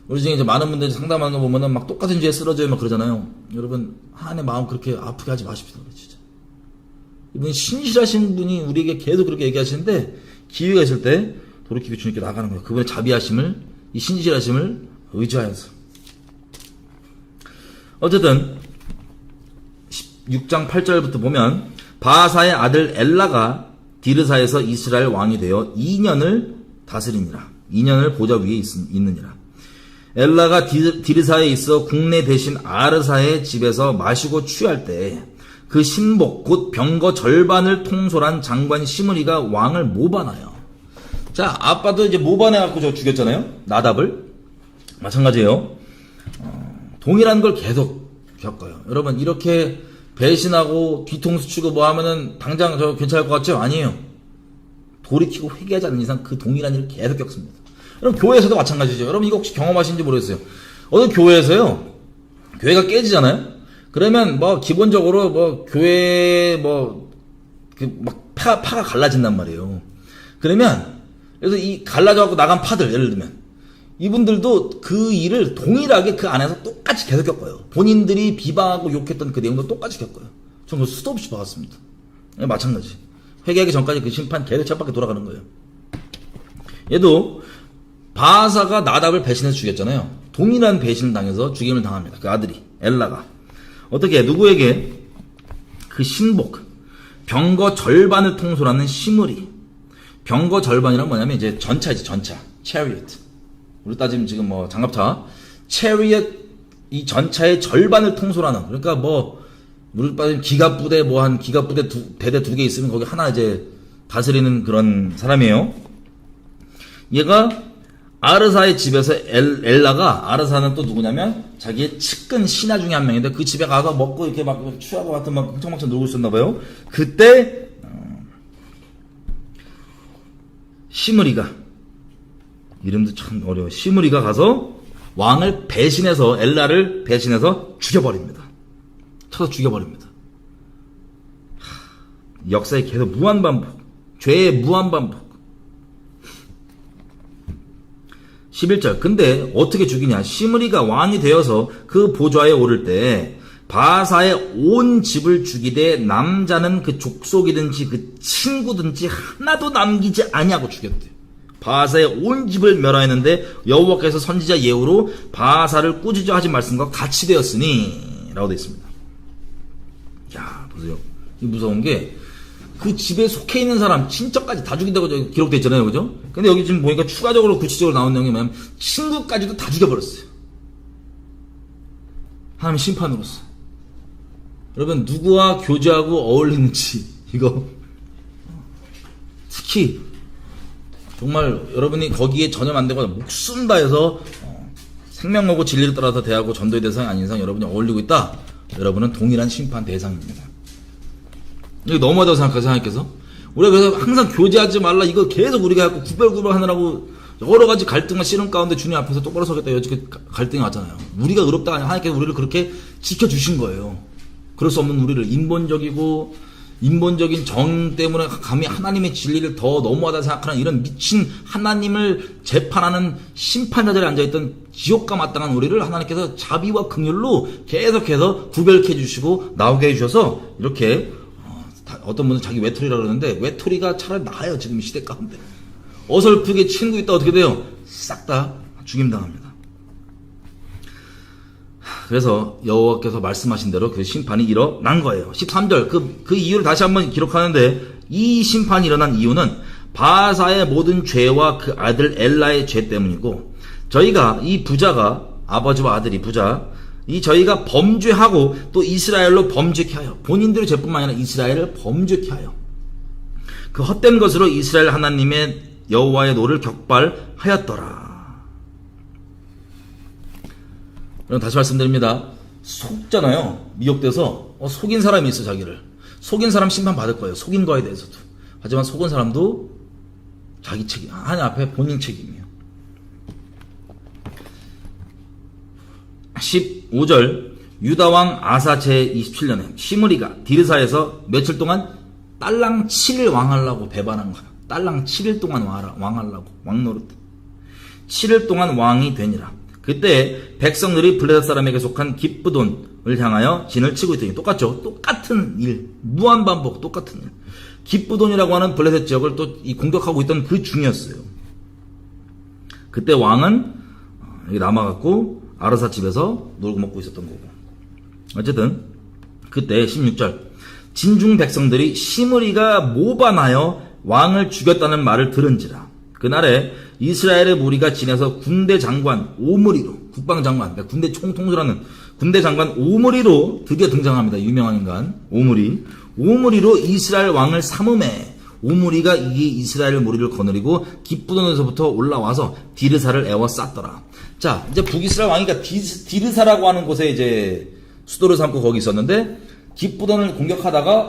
우리 중에 이제 많은 분들이 상담하는 거 보면은 막 똑같은 죄에 쓰러져요 막 그러잖아요. 여러분, 하나님의 마음 그렇게 아프게 하지 마십시오. 진짜. 이분이 신실하신 분이 우리에게 계속 그렇게 얘기하시는데 기회가 있을 때 돌이키고 주님께 나가는 거예요. 그분의 자비하심을, 이 신실하심을 의지하여서. 어쨌든 16장 8절부터 보면 바하사의 아들 엘라가 디르사에서 이스라엘 왕이 되어 2년을 다스리니라. 2년을 보좌 위에 있느니라. 엘라가 디르사에 있어 국내 대신 아르사의 집에서 마시고 취할 때 그 신복 곧 병거 절반을 통솔한 장관 시므리가 왕을 모반하여. 자, 아빠도 이제 모반해갖고 저 죽였잖아요. 나답을. 마찬가지예요. 동일한 걸 계속 겪어요. 여러분 이렇게 배신하고 뒤통수 치고 뭐 하면은 당장 저 괜찮을 것 같죠? 아니에요. 돌이키고 회개하지 않는 이상 그 동일한 일을 계속 겪습니다. 여러분 교회에서도 마찬가지죠. 여러분 이거 혹시 경험하신지 모르겠어요. 어느 교회에서요, 교회가 깨지잖아요. 그러면 뭐 기본적으로 뭐 교회 뭐 그 막 파가 갈라진단 말이에요. 그러면 그래서 이 갈라져갖고 나간 파들, 예를 들면 이분들도 그 일을 동일하게 그 안에서 똑같이 계속 겪어요. 본인들이 비방하고 욕했던 그 내용도 똑같이 겪어요. 저는 수도 없이 봐왔습니다. 마찬가지. 회개하기 전까지 그 심판 계속 쳇바퀴 돌아가는 거예요. 얘도 바하사가 나답을 배신해서 죽였잖아요. 동일한 배신을 당해서 죽임을 당합니다. 그 아들이 엘라가 어떻게 누구에게 그 신복 병거 절반을 통솔하는 시므리. 병거 절반이란 뭐냐면 이제 전차이지, 전차. chariot. 우리 따지면 지금 뭐 장갑차. chariot 이 전차의 절반을 통솔하는. 그러니까 뭐 우리 따지면 기갑부대 뭐 한 기갑부대 대대 2개 있으면 거기 하나 이제 다스리는 그런 사람이에요. 얘가 아르사의 집에서 엘라가, 아르사는 또 누구냐면 자기의 측근 신하 중에 한 명인데 그 집에 가서 먹고 이렇게 막 취하고 같은 막 흥청망청 놀고 있었나봐요. 그때 시므리가, 이름도 참 어려워. 시므리가 가서 왕을 배신해서, 엘라를 배신해서 죽여버립니다. 쳐서 죽여버립니다. 역사의 계속 무한반복, 죄의 무한반복. 11절. 근데 어떻게 죽이냐? 시므리가 왕이 되어서 그 보좌에 오를 때 바하사의 온 집을 죽이되 남자는 그 족속이든지 그 친구든지 하나도 남기지 아니하고 죽였대. 바하사의 온 집을 멸하였는데 여호와께서 선지자 예후로 바하사를 꾸짖어 하신 말씀과 같이 되었으니 라고 되어 있습니다. 야, 보세요. 이 무서운 게 그 집에 속해 있는 사람 친척까지 다 죽인다고 기록되어 있잖아요, 그죠? 근데 여기 지금 보니까 추가적으로 구체적으로 나온 내용이 뭐냐면 친구까지도 다 죽여버렸어요. 하나님 심판으로서. 여러분 누구와 교제하고 어울리는지 이거 특히 정말 여러분이 거기에 전혀 안 되고 목숨 다해서 생명하고 진리를 따라서 대하고 전도의 대상이 아닌 이상 여러분이 어울리고 있다. 여러분은 동일한 심판 대상입니다. 이거 너무하다고 생각하세요, 하나님께서? 우리가 그래서 항상 교제하지 말라, 이거 계속 우리가 갖고 구별구별 하느라고 여러 가지 갈등과 씨름 가운데 주님 앞에서 똑바로 서겠다, 여지껏 갈등이 왔잖아요. 우리가 의롭다가 아니라 하나님께서 우리를 그렇게 지켜주신 거예요. 그럴 수 없는 우리를 인본적인 정 때문에 감히 하나님의 진리를 더 너무하다 생각하는 이런 미친 하나님을 재판하는 심판자 자리에 앉아있던 지옥과 마땅한 우리를 하나님께서 자비와 긍휼로 계속해서 구별케 해주시고 나오게 해주셔서 이렇게 어떤 분은 자기 외톨이라고 그러는데 외톨이가 차라리 나아요. 지금 시대 가운데 어설프게 친구 있다 어떻게 돼요? 싹 다 죽임당합니다. 그래서 여호와께서 말씀하신 대로 그 심판이 일어난 거예요. 13절 그 이유를 다시 한번 기록하는데 이 심판이 일어난 이유는 바하사의 모든 죄와 그 아들 엘라의 죄 때문이고 저희가 이 부자가 아버지와 아들이 부자 이 저희가 범죄하고 또 이스라엘로 범죄케 하여 본인들의 죄뿐만 아니라 이스라엘을 범죄케 하여 그 헛된 것으로 이스라엘 하나님의 여호와의 노를 격발하였더라. 그럼 다시 말씀드립니다. 속잖아요. 미혹돼서 속인 사람이 있어. 자기를 속인 사람 심판 받을 거예요. 속인 거에 대해서도. 하지만 속은 사람도 자기 책임, 하나님 앞에 본인 책임이에요. 15절 유다왕 아사 제27년에 시므리가 디르사에서 며칠 동안 딸랑 7일 왕하려고 배반한 거야. 딸랑 7일 동안 왕하려고 왕노릇 7일 동안 왕이 되니라. 그때 백성들이 블레셋 사람에게 속한 깁브돈을 향하여 진을 치고 있더니 똑같죠. 똑같은 일, 무한반복 똑같은 일. 깁브돈이라고 하는 블레셋 지역을 또 공격하고 있던 그 중이었어요. 그때 왕은 여기 남아갖고 아르사 집에서 놀고 먹고 있었던 거고. 어쨌든 그때 16절 진중 백성들이 시므리가 모반하여 왕을 죽였다는 말을 들은지라. 그날에 이스라엘의 무리가 진에서 군대 장관 오므리로, 국방장관, 그러니까 군대 총통수라는 군대 장관 오므리로 드디어 등장합니다. 유명한 인간 오므리로 이스라엘 왕을 삼음해. 오므리가 이 이스라엘 무리를 거느리고 깁브돈에서부터 올라와서 디르사를 에워쌌더라. 자, 이제 북이스라엘 왕이니까 디르사라고 하는 곳에 이제 수도를 삼고 거기 있었는데 깁브돈을 공격하다가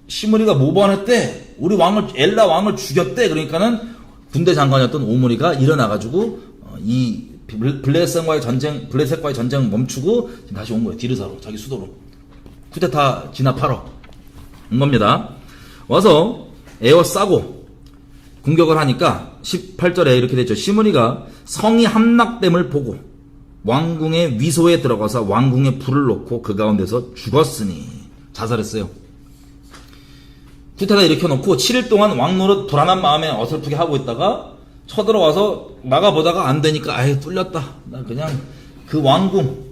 시므리가 모반했대. 우리 엘라 왕을 죽였대. 그러니까는 군대 장관이었던 오므리가 일어나가지고 이 블레셋과의 전쟁 멈추고 지금 다시 온 거예요. 디르사로, 자기 수도로. 쿠데타 진압하러 온 겁니다. 와서 에워싸고 공격을 하니까 18절에 이렇게 됐죠. 시므리가 성이 함락됨을 보고 왕궁의 위소에 들어가서 왕궁에 불을 놓고 그 가운데서 죽었으니 자살했어요. 쿠데타 일으켜놓고 7일 동안 왕노릇 불안한 마음에 어설프게 하고 있다가 쳐들어와서 나가보다가 안 되니까 아예 뚫렸다. 나 그냥 그 왕궁,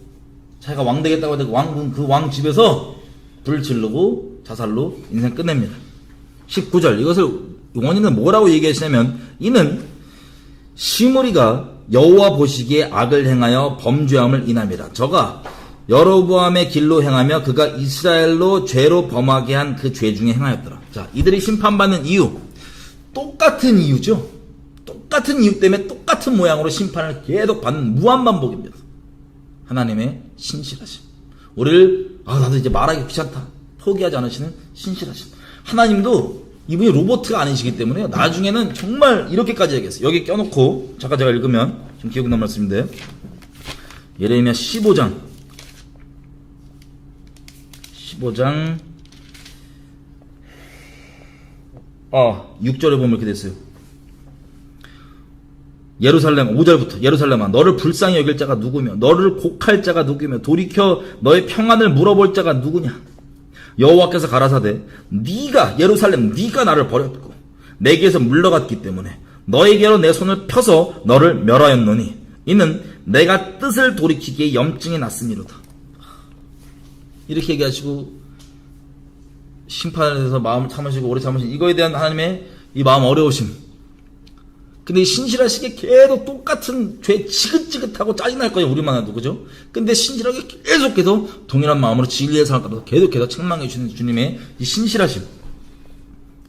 자기가 왕 되겠다고 하던 왕궁, 그 왕 집에서 불 지르고 자살로 인생 끝냅니다. 19절, 이것을 원인은 뭐라고 얘기하시냐면, 이는 시므리가 여호와 보시기에 악을 행하여 범죄함을 인함이라. 저가 여로보암의 길로 행하며 그가 이스라엘로 죄로 범하게 한 그 죄 중에 행하였더라. 자, 이들이 심판받는 이유, 똑같은 이유죠. 똑같은 이유 때문에 똑같은 모양으로 심판을 계속 받는 무한반복입니다. 하나님의 신실하심. 우리를 나도 이제 말하기 귀찮다 포기하지 않으시는 신실하심. 하나님도 이분이 로봇가 아니시기 때문에 나중에는 정말 이렇게까지 얘기했어요. 여기 껴놓고 잠깐 제가 읽으면 좀 기억이 나는 말씀인데, 예레미야 15장 6절에 보면 이렇게 됐어요. 예루살렘 5절부터 예루살렘아 너를 불쌍히 여길 자가 누구며 너를 곡할 자가 누구며 돌이켜 너의 평안을 물어볼 자가 누구냐. 여호와께서 가라사대 네가 예루살렘 네가 나를 버렸고 내게서 물러갔기 때문에 너에게로 내 손을 펴서 너를 멸하였노니 이는 내가 뜻을 돌이키기에 염증이 났음이로다. 이렇게 얘기하시고 심판에 대해서 마음을 참으시고 오래 참으신 이거에 대한 하나님의 이 마음 어려우심. 근데 신실하시게 계속 똑같은 죄 지긋지긋하고 짜증날 거예요. 우리만 해도. 그죠? 근데 신실하게 계속해서 동일한 마음으로 진리의 삶을 따라서 계속해서 책망해 주시는 주님의 이 신실하심.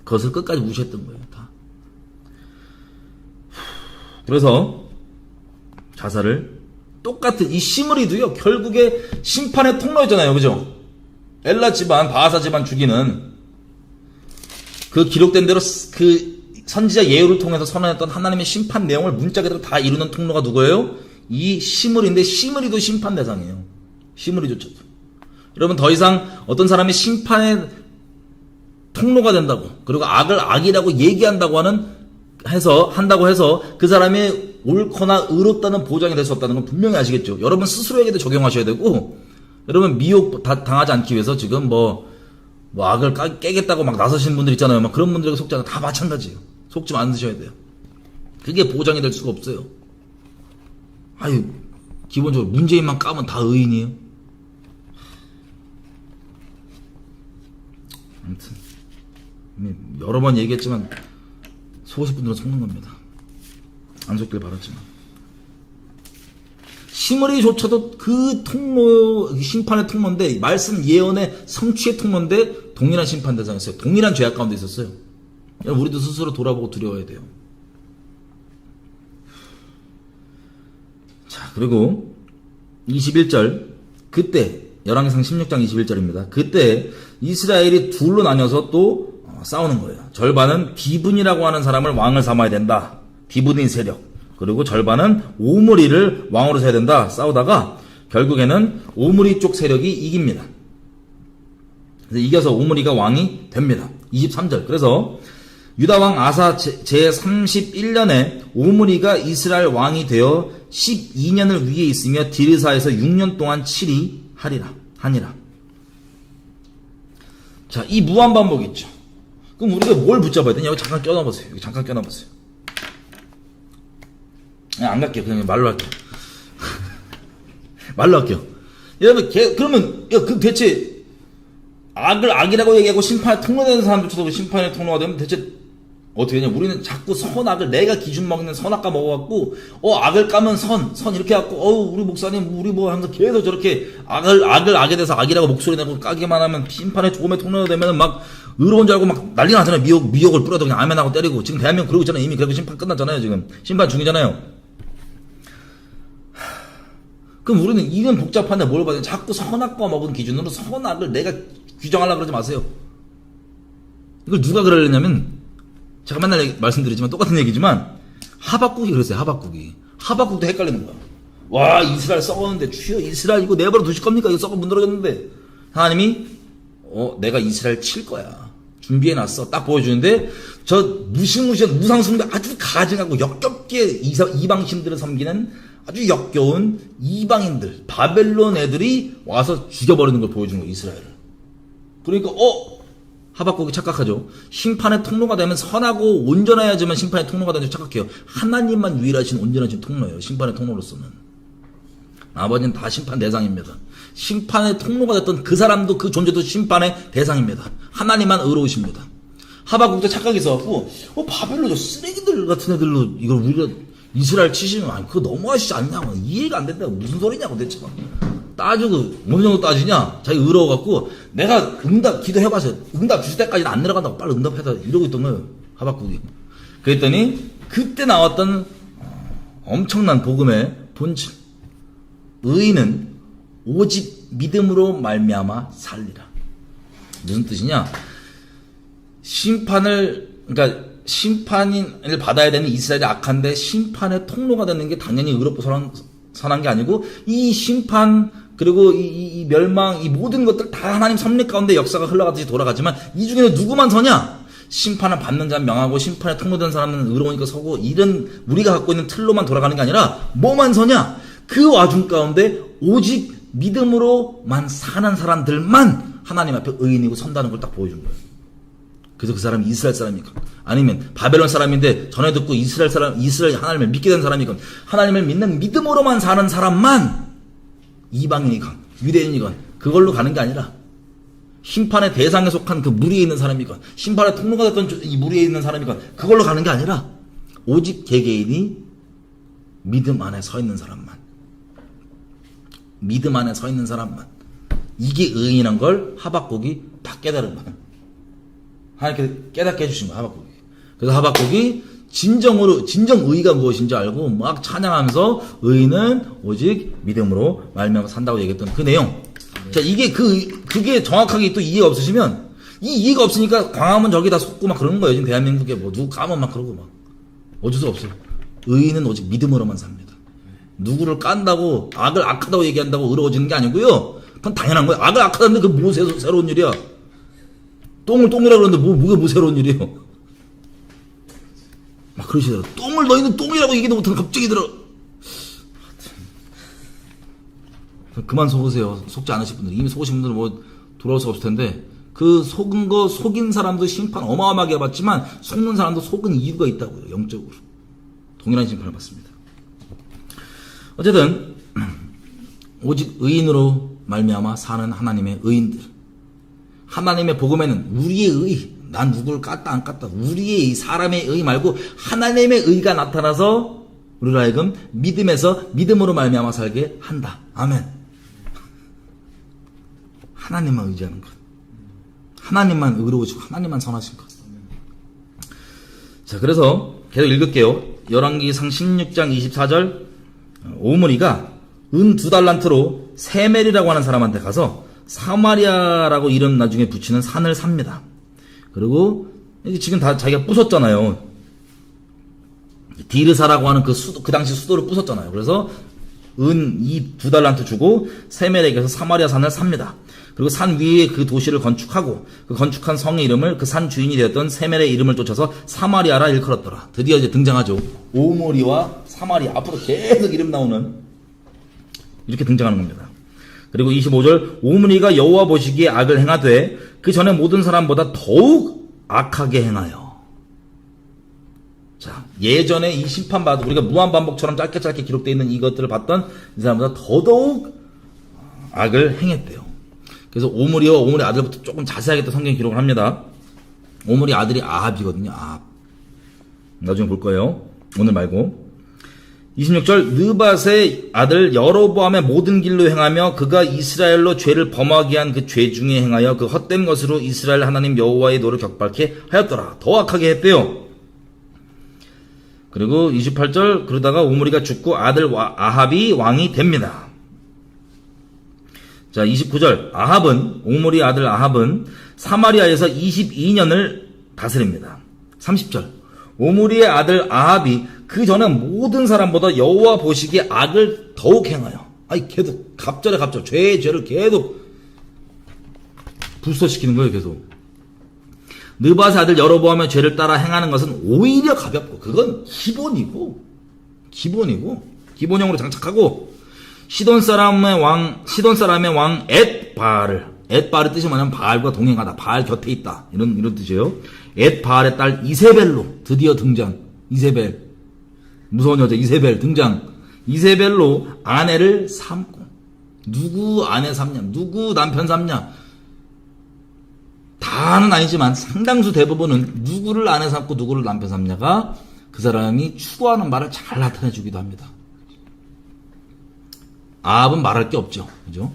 그것을 끝까지 무시했던 거예요. 다. 그래서 자살을 똑같은 이 시므리도요. 결국에 심판의 통로였잖아요. 그죠? 엘라 집안, 바하사 집안 죽이는 그 기록된 대로 그 선지자 예후를 통해서 선언했던 하나님의 심판 내용을 문자 그대로 다 이루는 통로가 누구예요? 이 시므리인데 시므리도 심판 대상이에요. 시므리조차도. 여러분 더 이상 어떤 사람이 심판의 통로가 된다고 그리고 악을 악이라고 얘기한다고 한다고 해서 그 사람이 옳거나 의롭다는 보장이 될 수 없다는 건 분명히 아시겠죠. 여러분 스스로에게도 적용하셔야 되고, 여러분 미혹 당하지 않기 위해서 지금 뭐 악을 깨겠다고 막 나서시는 분들 있잖아요. 막 그런 분들에게 속지 않아요. 다 마찬가지예요. 속지 않으셔야 돼요. 그게 보장이 될 수가 없어요. 아유, 기본적으로 문재인만 까면 다 의인이에요. 아무튼 여러 번 얘기했지만 속으실 분들은 속는 겁니다. 안 속길 바랐지만 시므리조차도 그 통로, 심판의 통로인데, 말씀 예언의 성취의 통로인데 동일한 심판 대상이었어요. 동일한 죄악 가운데 있었어요. 우리도 스스로 돌아보고 두려워야 돼요. 자, 그리고 21절, 그때 열왕기상 16장 21절입니다. 그때 이스라엘이 둘로 나뉘어서 또 싸우는 거예요. 절반은 디분이라고 하는 사람을 왕을 삼아야 된다. 디분인 세력. 그리고 절반은 오므리를 왕으로 세야 된다. 싸우다가 결국에는 오므리 쪽 세력이 이깁니다. 그래서 이겨서 오므리가 왕이 됩니다. 23절. 그래서 유다왕 아사 제31년에 오므리가 이스라엘 왕이 되어 12년을 위에 있으며 디르사에서 6년 동안 하니라. 자, 이 무한반복 있죠. 그럼 우리가 뭘 붙잡아야 되냐? 여기 잠깐 껴놔보세요. 안 갈게요. 그냥 말로 할게요. 말로 할게요. 여러분, 그러면, 그 대체, 악을 악이라고 얘기하고 심판에 통로되는 사람들도 심판의 통로가 되면 대체 어떻게 되냐? 우리는 자꾸 선악을, 내가 기준 먹는 선악과 먹어갖고, 악을 까면 선, 이렇게 해갖고, 우리 목사님, 우리 뭐 항상 계속 저렇게 악을 악에 대해서 악이라고 목소리 내고 까기만 하면 심판의 조금의 통로가 되면은 막, 의로운 줄 알고 막 난리 나잖아요. 미역을 뿌려도 그냥 아멘하고 때리고. 지금 대한민국 그러고 있잖아요. 이미 그래도 심판 끝났잖아요. 지금. 심판 중이잖아요. 그럼 우리는 이런 복잡한데 뭘 봐야 돼? 자꾸 선악과 먹은 기준으로 선악을 내가 규정하려고 그러지 마세요. 이걸 누가 그러려냐면, 제가 맨날 말씀드리지만 똑같은 얘기지만, 하박국이 그랬어요. 하박국도 헷갈리는 거야. 와, 이스라엘 썩었는데, 주여 이스라엘 이거 내버려 두실 겁니까? 이거 썩어 문드러졌는데. 하나님이 내가 이스라엘 칠 거야. 준비해놨어. 딱 보여주는데 저 무시무시한 우상숭배 아주 가증하고 역겹게 이방신들을 섬기는 아주 역겨운 이방인들, 바벨론 애들이 와서 죽여버리는 걸 보여주는 거예요, 이스라엘을. 그러니까 하박국이 착각하죠. 심판의 통로가 되면 선하고 온전해야지만 심판의 통로가 되는 줄 착각해요. 하나님만 유일하신 온전하신 통로예요, 심판의 통로로서는. 나머지는 다 심판 대상입니다. 심판의 통로가 됐던 그 사람도 그 존재도 심판의 대상입니다. 하나님만 의로우십니다. 하박국도 착각이 있어갖고 바벨론 저 쓰레기들 같은 애들로 이걸 우리가 이스라엘 치시면 아니 그거 너무하시지 않냐고 이해가 안 된다고 무슨 소리냐고 대체 따지고 어느 정도 따지냐 자기 의로워갖고 내가 응답 기도해봐서 응답 주실 때까지는 안 내려간다고 빨리 응답해다 이러고 있던 거예요 하박국이. 그랬더니 그때 나왔던 엄청난 복음의 본질 의인은 오직 믿음으로 말미암아 살리라. 무슨 뜻이냐? 그러니까 심판을 받아야 되는 이스라엘이 악한데 심판의 통로가 되는 게 당연히 의롭고 선한 게 아니고 이 심판 그리고 이 멸망 이 모든 것들 다 하나님 섭리 가운데 역사가 흘러가듯이 돌아가지만 이 중에는 누구만 서냐? 심판을 받는 자는 명하고 심판에 통로된 사람은 의로우니까 서고 이런 우리가 갖고 있는 틀로만 돌아가는 게 아니라 뭐만 서냐? 그 와중 가운데 오직 믿음으로만 사는 사람들만 하나님 앞에 의인이고 선다는 걸 딱 보여준 거예요. 그래서 그 사람이 이스라엘 사람이건 아니면 바벨론 사람인데 전해 듣고 이스라엘 하나님을 믿게 된 사람이건 하나님을 믿는 믿음으로만 사는 사람만 이방인이건 유대인이건 그걸로 가는 게 아니라 심판의 대상에 속한 그 무리에 있는 사람이건 심판의 통로가 됐던 이 무리에 있는 사람이건 그걸로 가는 게 아니라 오직 개개인이 믿음 안에 서 있는 사람만 믿음 안에 서 있는 사람만 이게 의인한 걸 하박국이 다 깨달은 거예요. 하나님께서 깨닫게 해주신 거예요 하박국이. 그래서 하박국이 진정 의의가 무엇인지 알고 막 찬양하면서 의인은 오직 믿음으로 말미암아 산다고 얘기했던 그 내용. 자 이게 그게 정확하게 또 이해가 없으시면 이 이해가 없으니까 광화문 저기 다 속고 막 그러는 거예요. 지금 대한민국에 뭐 누구 까면 막 그러고 막 어쩔 수가 없어요. 의인은 오직 믿음으로만 삽니다. 누구를 깐다고 악을 악하다고 얘기한다고 의로워지는 게 아니고요. 그건 당연한 거예요. 악을 악하다는데 그게 뭐 새로운 일이야. 똥을 똥이라고 그러는데 뭐 새로운 일이에요. 막 그러시더라고요. 똥을 너희는 똥이라고 얘기도 못하는 갑자기 들어. 그만 속으세요. 속지 않으실 분들. 이미 속으신 분들은 뭐 돌아올 수 없을 텐데 그 속인 사람도 심판 어마어마하게 받지만 속는 사람도 속은 이유가 있다고요. 영적으로. 동일한 심판을 받습니다. 어쨌든 오직 의인으로 말미암아 사는 하나님의 의인들. 하나님의 복음에는 우리의 의, 난 누구를 깠다 안 깠다 우리의 의, 사람의 의 말고 하나님의 의가 나타나서 우리로 하여금 믿음에서 믿음으로 말미암아 살게 한다. 아멘. 하나님만 의지하는 것. 하나님만 의로우시고 하나님만 선하신 것. 자, 그래서 계속 읽을게요. 열왕기상 16장 24절 오므리가 은 2달란트로 세멜이라고 하는 사람한테 가서 사마리아라고 이름 나중에 붙이는 산을 삽니다. 그리고 지금 다 자기가 부쉈잖아요. 디르사라고 하는 그 당시 수도를 부쉈잖아요. 그래서 은 2달란트 주고 세멜에게서 사마리아 산을 삽니다. 그리고 산 위에 그 도시를 건축하고 그 건축한 성의 이름을 그 산 주인이 되었던 세멜의 이름을 쫓아서 사마리아라 일컬었더라. 드디어 이제 등장하죠. 오므리와 사마리아. 앞으로 계속 이름 나오는 이렇게 등장하는 겁니다. 그리고 25절 오므리가 여호와 보시기에 악을 행하되 그 전에 모든 사람보다 더욱 악하게 행하여. 자, 예전에 이 심판받은 우리가 무한반복처럼 짧게 기록되어 있는 이것들을 봤던 이 사람보다 더더욱 악을 행했대요. 그래서 오므리와 오므리 아들부터 조금 자세하게 또 성경에 기록을 합니다. 오므리 아들이 아합이거든요. 아합. 나중에 볼 거예요. 오늘 말고. 26절 느밧의 아들 여로보암의 모든 길로 행하며 그가 이스라엘로 죄를 범하게 한 그 죄 중에 행하여 그 헛된 것으로 이스라엘 하나님 여호와의 노를 격발케 하였더라. 더 악하게 했대요. 그리고 28절 그러다가 오므리가 죽고 아들 아합이 왕이 됩니다. 자, 29절 오므리 아들 아합은 사마리아에서 22년을 다스립니다. 30절 오므리의 아들 아합이 그 전에 모든 사람보다 여호와 보시기에 악을 더욱 행하여. 계속 갑절에 죄의 죄를 계속 불소시키는 거예요. 계속 느밧의 아들 여로보암의 죄를 따라 행하는 것은 오히려 가볍고, 그건 기본형으로 장착하고, 시돈 사람의 왕 엣바알의 뜻이 뭐냐면 바알과 동행하다, 바알 곁에 있다, 이런 뜻이에요. 엣바알의 딸 이세벨로 드디어 등장. 이세벨, 무서운 여자 이세벨 등장. 이세벨로 아내를 삼고, 누구 아내 삼냐, 누구 남편 삼냐, 다는 아니지만 상당수 대부분은 누구를 아내 삼고 누구를 남편 삼냐가 그 사람이 추구하는 말을 잘 나타내 주기도 합니다. 아합은 말할 게 없죠, 그죠?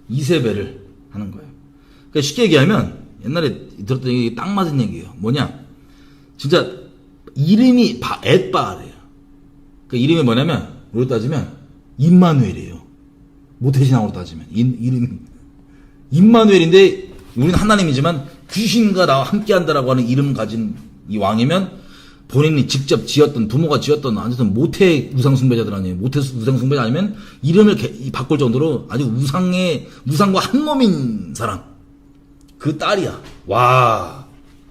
이세벨을 하는 거예요. 그러니까 쉽게 얘기하면 옛날에 들었던 얘기 딱 맞은 얘기예요. 뭐냐, 진짜 이름이 엣바알이에요. 그 이름이 뭐냐면 우리로 따지면 임마누엘이에요. 모태신앙으로 따지면 이름이 임마누엘인데, 우리는 하나님이지만 귀신과 나와 함께한다라고 하는 이름 가진 이 왕이면 본인이 직접 지었던, 부모가 지었던 아무튼 모태 우상숭배자들 아니에요. 모태 우상숭배자 아니면 이름을 바꿀 정도로 아주 우상과 한 몸인 사람. 그 딸이야. 와,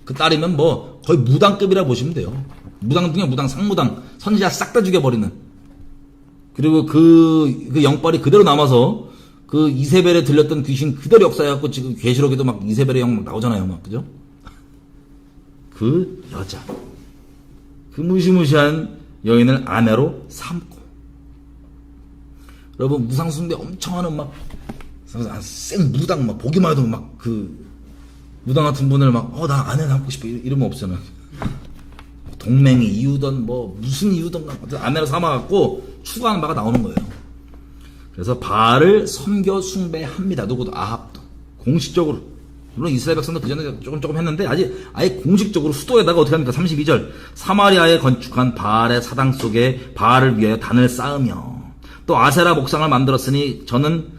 그 딸이면 뭐 거의 무당급이라 보시면 돼요. 무당 중에 무당, 상무당, 선지자 싹 다 죽여버리는. 그리고 그 영빨이 그대로 남아서 그 이세벨에 들렸던 귀신 그대로 역사해갖고 지금 계시록에도 막 이세벨의 영 막 나오잖아요, 막, 그죠? 그 여자, 그 무시무시한 여인을 아내로 삼고, 여러분 무상숭배 엄청 하는 막 생 무당, 막 보기만 해도 막 그 무당 같은 분을 막 나 아내 삼고 싶어 이러면 없잖아. 동맹이 이유든 뭐 무슨 이유든 아내로 삼아갖고 추구하는 바가 나오는 거예요. 그래서 바알을 섬겨 숭배합니다. 누구도, 아합도 공식적으로. 물론 이스라엘 백성도 그전에 조금 했는데 아예 공식적으로 수도에다가 어떻게 합니까? 32절, 사마리아에 건축한 바알의 사당 속에 바알을 위하여 단을 쌓으며 또 아세라 목상을 만들었으니 저는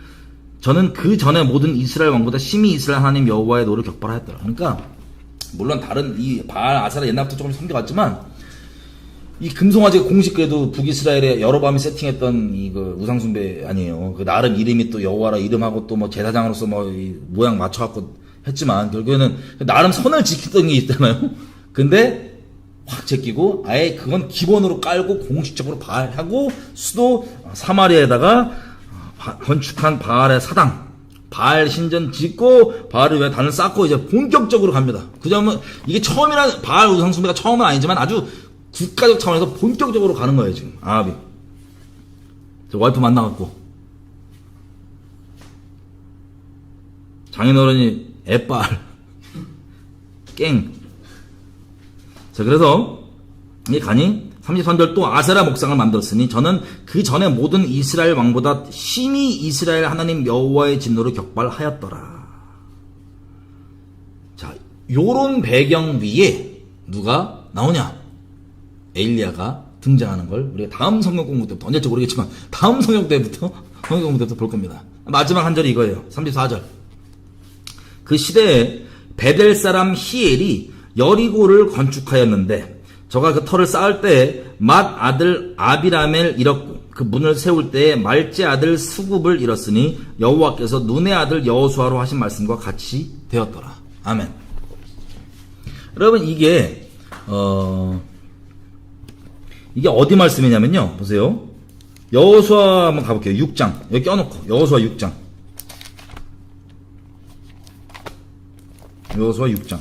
그 전에 모든 이스라엘 왕보다 심히 이스라엘 하나님 여호와의 노를 격발하였더라. 그러니까 물론 다른 이 바알, 아세라 옛날부터 조금 섬겨왔지만 이 금송아지가 공식 그래도 북이스라엘에 여로보암이 세팅했던 그 우상숭배 아니에요. 그 나름 이름이 또 여호와라 이름하고 또 뭐 제사장으로서 뭐 이 모양 맞춰갖고 했지만 결국에는 나름 선을 지켰던 게 있잖아요. 근데 확 제끼고 아예 그건 기본으로 깔고 공식적으로 바알하고 수도 사마리아에다가 건축한 바알의 사당, 바알 신전 짓고 바알을 위해 단을 쌓고 이제 본격적으로 갑니다. 그 점은 이게 처음이라 바알 우상숭배가 처음은 아니지만 아주 국가적 차원에서 본격적으로 가는 거예요, 지금. 아합이. 저 와이프 만나갖고. 장인어른이 엣바알. 깽. 자, 그래서, 이 가니, 33절 또 아세라 목상을 만들었으니 저는 그 전에 모든 이스라엘 왕보다 심히 이스라엘 하나님 여호와의 진노를 격발하였더라. 자, 요런 배경 위에 누가 나오냐? 에일리야가 등장하는 걸 우리가 다음 성경 공부 때부터, 언제일지 모르겠지만 다음 성경 공부 때부터 볼 겁니다. 마지막 한 절이 이거예요. 34절. 그 시대에 베델 사람 히엘이 여리고를 건축하였는데 저가 그 터를 쌓을 때에 맏 아들 아비라멜 잃었고 그 문을 세울 때에 말제 아들 수굽을 잃었으니 여호와께서 눈의 아들 여호수아로 하신 말씀과 같이 되었더라. 아멘. 여러분 이게 어디 말씀이냐면요. 보세요. 여호수아 한번 가볼게요. 6장. 여기 껴놓고. 여호수아 6장. 여호수아 6장.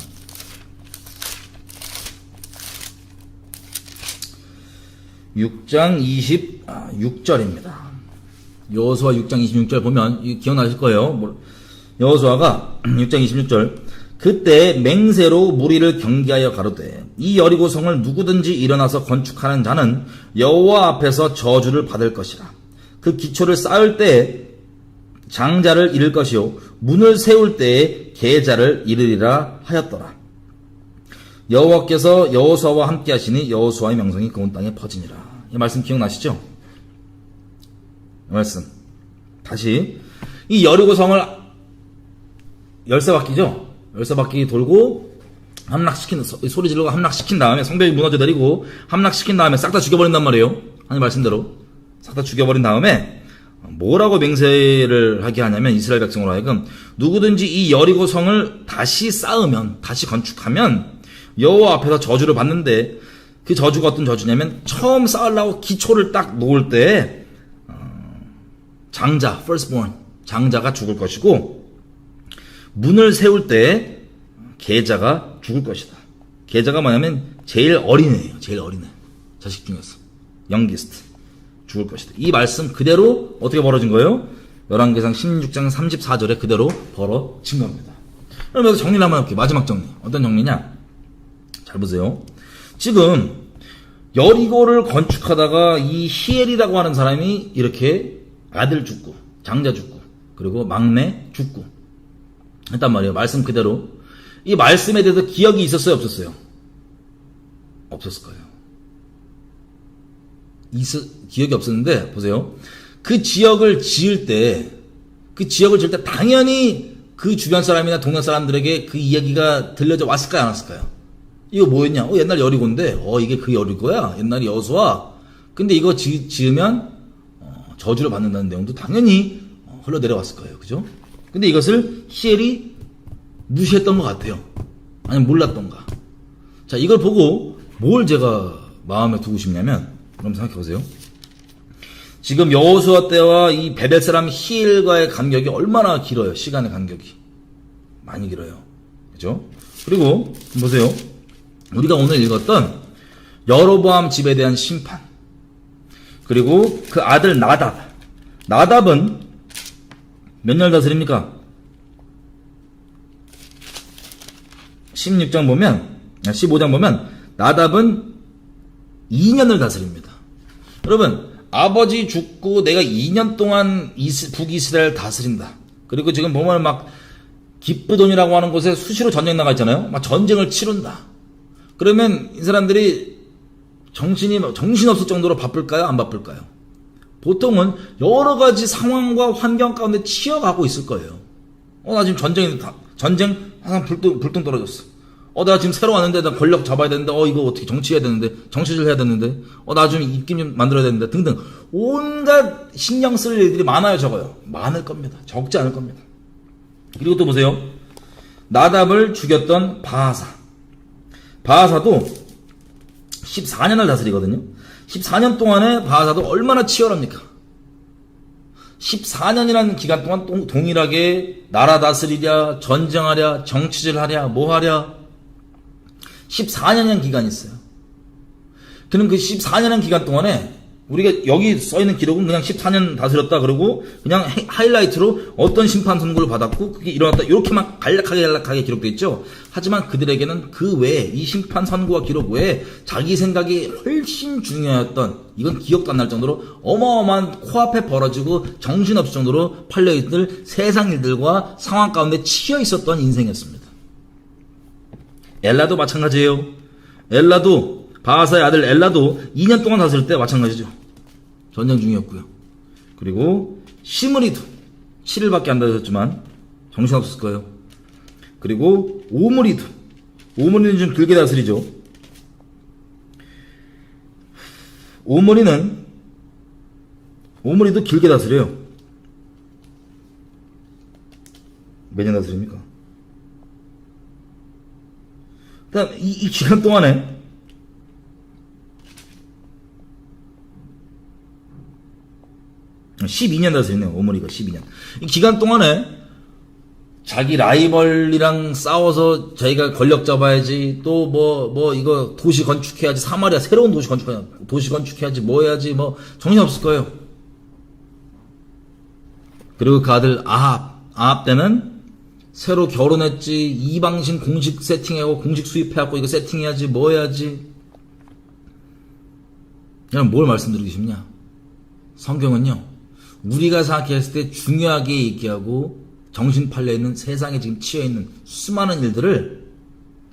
6장 26절입니다. 여호수아 6장 26절 보면 기억나실 거예요. 여호수아가 6장 26절 그때 맹세로 무리를 경계하여 가로되 이 여리고 성을 누구든지 일어나서 건축하는 자는 여호와 앞에서 저주를 받을 것이라. 그 기초를 쌓을 때에 장자를 잃을 것이요 문을 세울 때에 계자를 잃으리라 하였더라. 여호와께서 여호수아와 함께 하시니 여호수아의 명성이 그 온 땅에 퍼지니라. 이 말씀 기억나시죠? 이 말씀 다시 이 여리고 성을 13바퀴죠? 13바퀴 돌고 소리 지르고 함락시킨 다음에 성벽이 무너져 내리고 함락시킨 다음에 싹 다 죽여버린단 말이에요. 하나님 말씀대로 싹 다 죽여버린 다음에 뭐라고 맹세를 하게 하냐면 이스라엘 백성으로 하여금 누구든지 이 여리고 성을 다시 쌓으면, 다시 건축하면 여호와 앞에서 저주를 받는데, 그 저주가 어떤 저주냐면 처음 쌓으려고 기초를 딱 놓을 때 장자, firstborn, 장자가 죽을 것이고, 문을 세울 때 계자가 죽을 것이다. 계자가 뭐냐면 제일 어린애예요. 제일 어린애. 자식 중에서 youngest 죽을 것이다. 이 말씀 그대로 어떻게 벌어진 거예요? 열왕기상 16장 34절에 그대로 벌어진 겁니다. 그러면서 정리를 한번 해볼게요. 마지막 정리. 어떤 정리냐? 잘 보세요. 지금 여리고를 건축하다가 이 히엘이라고 하는 사람이 이렇게 아들 죽고, 장자 죽고, 그리고 막내 죽고 했단 말이에요. 말씀 그대로. 이 말씀에 대해서 기억이 있었어요, 없었어요? 없었을 거예요. 기억이 없었는데, 보세요. 그 지역을 지을 때 당연히 그 주변 사람이나 동네 사람들에게 그 이야기가 들려져 왔을까요, 안 왔을까요? 이거 뭐였냐? 옛날 여리고인데, 이게 그 여리고야? 옛날에 여수와? 근데 이거 지으면, 저주를 받는다는 내용도 당연히 흘러내려왔을 거예요. 그죠? 근데 이것을 히엘이 무시했던 것 같아요. 아니면 몰랐던가. 자, 이걸 보고 뭘 제가 마음에 두고 싶냐면, 그럼 생각해 보세요. 지금 여호수아 때와 이 베델 사람 히엘과의 간격이 얼마나 길어요. 시간의 간격이 많이 길어요. 그죠? 그리고 보세요. 우리가 오늘 읽었던 여로보암 집에 대한 심판, 그리고 그 아들 나답은 몇 년 다스립니까? 15장 보면 나답은 2년을 다스립니다. 여러분, 아버지 죽고 내가 2년 동안 북이스라엘 다스린다. 그리고 지금 보면 막 기브돈이라고 하는 곳에 수시로 전쟁 나가 있잖아요. 막 전쟁을 치른다. 그러면 이 사람들이 정신없을 정도로 바쁠까요? 안 바쁠까요? 보통은 여러 가지 상황과 환경 가운데 치여가고 있을 거예요. 나 지금 전쟁 항상 불똥 떨어졌어. 나 지금 새로 왔는데 나 권력 잡아야 되는데, 이거 어떻게 정치해야 되는데, 정치질 해야 되는데, 나 좀 입김 좀 만들어야 되는데, 등등. 온갖 신경 쓸 일들이 많아요, 적어요? 많을 겁니다. 적지 않을 겁니다. 그리고 또 보세요. 나답을 죽였던 바하사도 14년을 다스리거든요. 14년 동안에 바하사도 얼마나 치열합니까? 14년이라는 기간 동안 동일하게 나라 다스리랴, 전쟁하랴, 정치질하랴, 뭐하랴, 14년이라는 기간이 있어요. 그럼 그 14년이라는 기간 동안에 우리가 여기 써있는 기록은 그냥 14년 다스렸다 그러고 그냥 하이라이트로 어떤 심판 선고를 받았고 그게 일어났다 이렇게만 간략하게 기록되어 있죠. 하지만 그들에게는 그 외에 이 심판 선고와 기록 외에 자기 생각이 훨씬 중요했던, 이건 기억도 안 날 정도로 어마어마한 코앞에 벌어지고 정신없을 정도로 팔려있을 세상 일들과 상황 가운데 치여 있었던 인생이었습니다. 엘라도 마찬가지예요. 바하사의 아들 엘라도 2년 동안 다스릴 때 마찬가지죠. 전쟁 중이었고요. 그리고 시므리도 7일밖에 안 다스렸지만 정신없었을 거예요. 그리고 오므리는 좀 길게 다스리죠. 오므리도 길게 다스려요. 몇 년 다스립니까? 그다음 이 기간 동안에 12년 다스리네요. 오므리가 12년. 이 기간 동안에 자기 라이벌이랑 싸워서 자기가 권력 잡아야지, 또 이거 도시 건축해야지, 사마리아 새로운 도시 건축해야지, 뭐 해야지, 정신없을 거예요. 그리고 그 아들 아합 때는 새로 결혼했지, 이방신 공식 세팅하고 공식 수입해갖고 이거 세팅해야지, 뭐 해야지. 그냥 뭘 말씀드리고 싶냐? 성경은요, 우리가 생각했을 때 중요하게 얘기하고 정신 팔려있는 세상에 지금 치여있는 수많은 일들을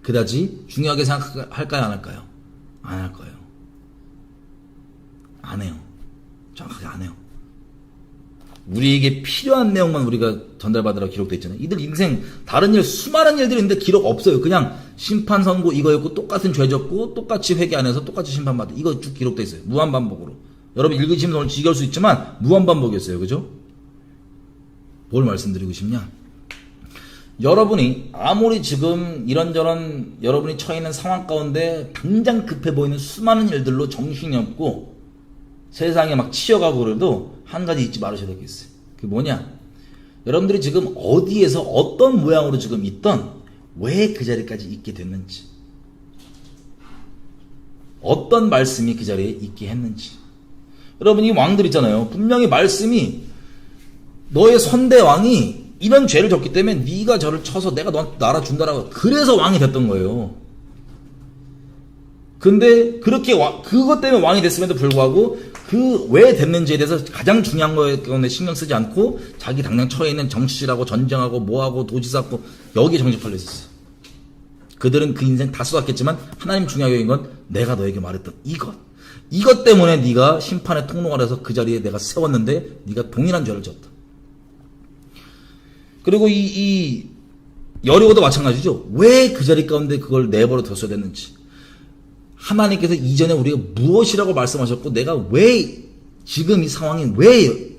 그다지 중요하게 생각할까요? 안 할까요? 안 할 거예요. 안 해요. 정확하게 안 해요. 우리에게 필요한 내용만 우리가 전달받으라고 기록되어 있잖아요. 이들 인생 다른 일 수많은 일들이 있는데 기록 없어요. 그냥 심판 선고 이거였고 똑같은 죄 졌고 똑같이 회개 안 해서 똑같이 심판받아. 이거 쭉 기록되어 있어요. 무한반복으로. 여러분 읽으시면 오늘 지겨울 수 있지만 무한반복이었어요. 그죠? 뭘 말씀드리고 싶냐? 여러분이 아무리 지금 이런저런 여러분이 처해 있는 상황 가운데 당장 급해 보이는 수많은 일들로 정신이 없고 세상에 막 치여가고 그래도 한 가지 잊지 말으셔야 되겠어요. 그게 뭐냐? 여러분들이 지금 어디에서 어떤 모양으로 지금 있던 왜 그 자리까지 있게 됐는지, 어떤 말씀이 그 자리에 있게 했는지. 여러분, 이 왕들 있잖아요. 분명히 말씀이 너의 선대 왕이 이런 죄를 졌기 때문에 네가 저를 쳐서 내가 너한테 나라 준다라고, 그래서 왕이 됐던 거예요. 근데 그렇게 그것 때문에 왕이 됐음에도 불구하고 그 왜 됐는지에 대해서 가장 중요한 거에 신경 쓰지 않고 자기 당장 처해 있는 정치질하고 전쟁하고 뭐하고 도지 쌓고 여기에 정신팔려 있었어요. 그들은 그 인생 다 쏟았겠지만 하나님 중요하게 여긴 건 내가 너에게 말했던 이것 때문에 네가 심판의 통로가 돼서 그 자리에 내가 세웠는데 네가 동일한 죄를 졌다. 그리고 이 여리고도 마찬가지죠. 왜 그 자리 가운데 그걸 내버려 뒀어야 됐는지. 하나님께서 이전에 우리가 무엇이라고 말씀하셨고 내가 왜 지금 이 상황이 왜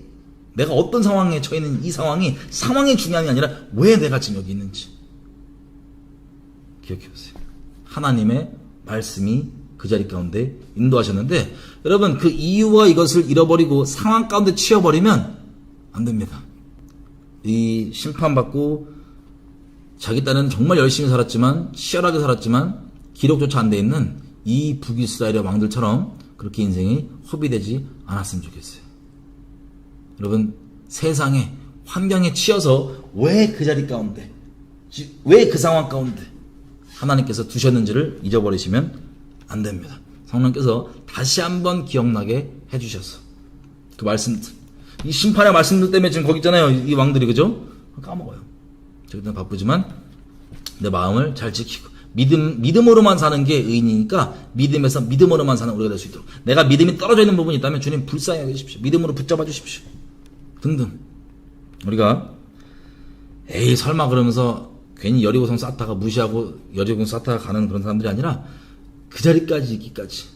내가 어떤 상황에 처해 있는 이 상황이 중요한 게 아니라 왜 내가 지금 여기 있는지 기억해 보세요. 하나님의 말씀이 그 자리 가운데 인도하셨는데 여러분 그 이유와 이것을 잃어버리고 상황 가운데 치여버리면 안 됩니다. 이 심판받고 자기 딴은 정말 열심히 살았지만 치열하게 살았지만 기록조차 안 돼 있는 이 북이스라엘의 왕들처럼 그렇게 인생이 허비되지 않았으면 좋겠어요. 여러분 세상에 환경에 치여서 왜 그 자리 가운데 왜 그 상황 가운데 하나님께서 두셨는지를 잊어버리시면 안 됩니다. 성령께서 다시 한번 기억나게 해주셔서 그 말씀들 이 심판의 말씀들 때문에 지금 거기 있잖아요. 이 왕들이 그죠? 까먹어요. 제가 바쁘지만 내 마음을 잘 지키고 믿음으로만 사는 게 의인이니까 믿음에서 믿음으로만 사는 우리가 될 수 있도록 내가 믿음이 떨어져 있는 부분이 있다면 주님 불쌍히 여기십시오. 믿음으로 붙잡아 주십시오. 등등. 우리가 에이 설마 그러면서 괜히 여리고성 쌓다가 무시하고 여리고성 쌓다가 가는 그런 사람들이 아니라 그 자리까지 있기까지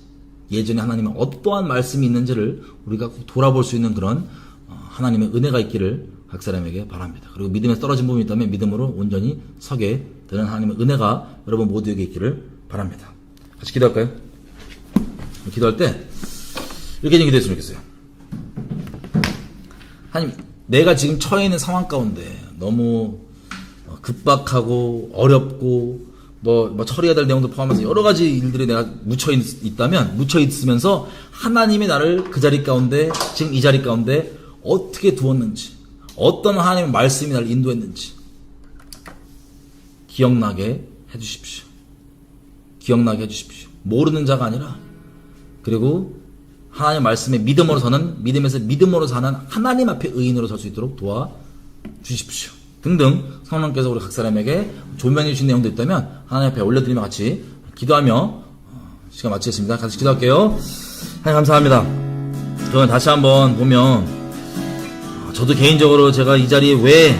예전에 하나님의 어떠한 말씀이 있는지를 우리가 꼭 돌아볼 수 있는 그런 하나님의 은혜가 있기를 각 사람에게 바랍니다. 그리고 믿음에 떨어진 부분이 있다면 믿음으로 온전히 서게 되는 하나님의 은혜가 여러분 모두에게 있기를 바랍니다. 같이 기도할까요? 기도할 때 이렇게 기도했으면 좋겠어요. 하나님, 내가 지금 처해 있는 상황 가운데 너무 급박하고 어렵고 뭐 처리해야 될 내용도 포함해서 여러 가지 일들이 내가 묻혀 있으면서 하나님이 나를 그 자리 가운데 지금 이 자리 가운데 어떻게 두었는지 어떤 하나님의 말씀이 나를 인도했는지 기억나게 해주십시오. 기억나게 해주십시오. 모르는 자가 아니라 그리고 하나님의 말씀에 믿음으로 서는 믿음에서 믿음으로 사는 하나님 앞에 의인으로 설 수 있도록 도와주십시오. 등등 성령께서 우리 각 사람에게 조명해 주신 내용도 있다면 하나님 앞에 올려드리며 같이 기도하며 시간 마치겠습니다. 같이 기도할게요. 하나님 감사합니다. 저는 다시 한번 보면 저도 개인적으로 제가 이 자리에 왜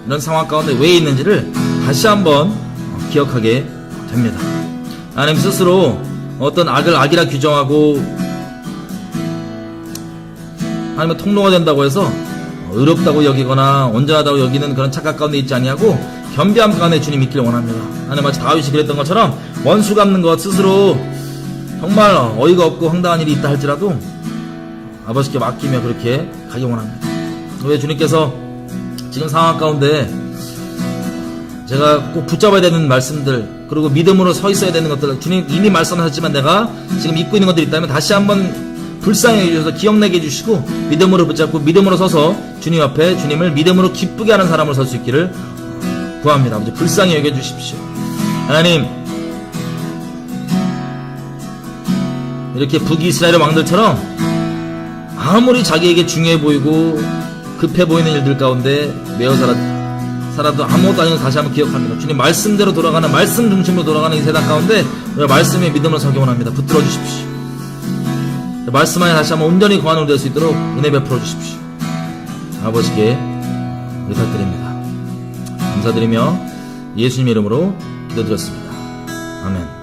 이런 상황 가운데 왜 있는지를 다시 한번 기억하게 됩니다. 하나님 스스로 어떤 악을 악이라 규정하고 하나님의 통로가 된다고 해서 의롭다고 여기거나 온전하다고 여기는 그런 착각 가운데 있지 아니하고 겸비함 가운데 주님 있기를 원합니다. 하나님 마치 다윗이 그랬던 것처럼 원수 갚는 것 스스로 정말 어이가 없고 황당한 일이 있다 할지라도 아버지께 맡기며 그렇게 가기 원합니다. 왜 주님께서 지금 상황 가운데 제가 꼭 붙잡아야 되는 말씀들 그리고 믿음으로 서 있어야 되는 것들 주님 이미 말씀하셨지만 내가 지금 잊고 있는 것들이 있다면 다시 한번 불쌍히 해주셔서 기억나게 해주시고 믿음으로 붙잡고 믿음으로 서서 주님 앞에 주님을 믿음으로 기쁘게 하는 사람으로 설 수 있기를 구합니다. 아버지 불쌍히 여겨주십시오. 하나님 이렇게 북이스라엘 왕들처럼 아무리 자기에게 중요해 보이고 급해 보이는 일들 가운데 매어 살아도 아무것도 아닌 걸 다시 한번 기억합니다. 주님 말씀대로 돌아가는 말씀 중심으로 돌아가는 이 세상 가운데 말씀의 믿음으로 서기 원합니다. 붙들어 주십시오. 말씀 안에 다시 한번 온전히 거하는 될 수 있도록 은혜 베풀어 주십시오. 아버지께 부탁드립니다. 감사드리며 예수님의 이름으로 기도드렸습니다. 아멘.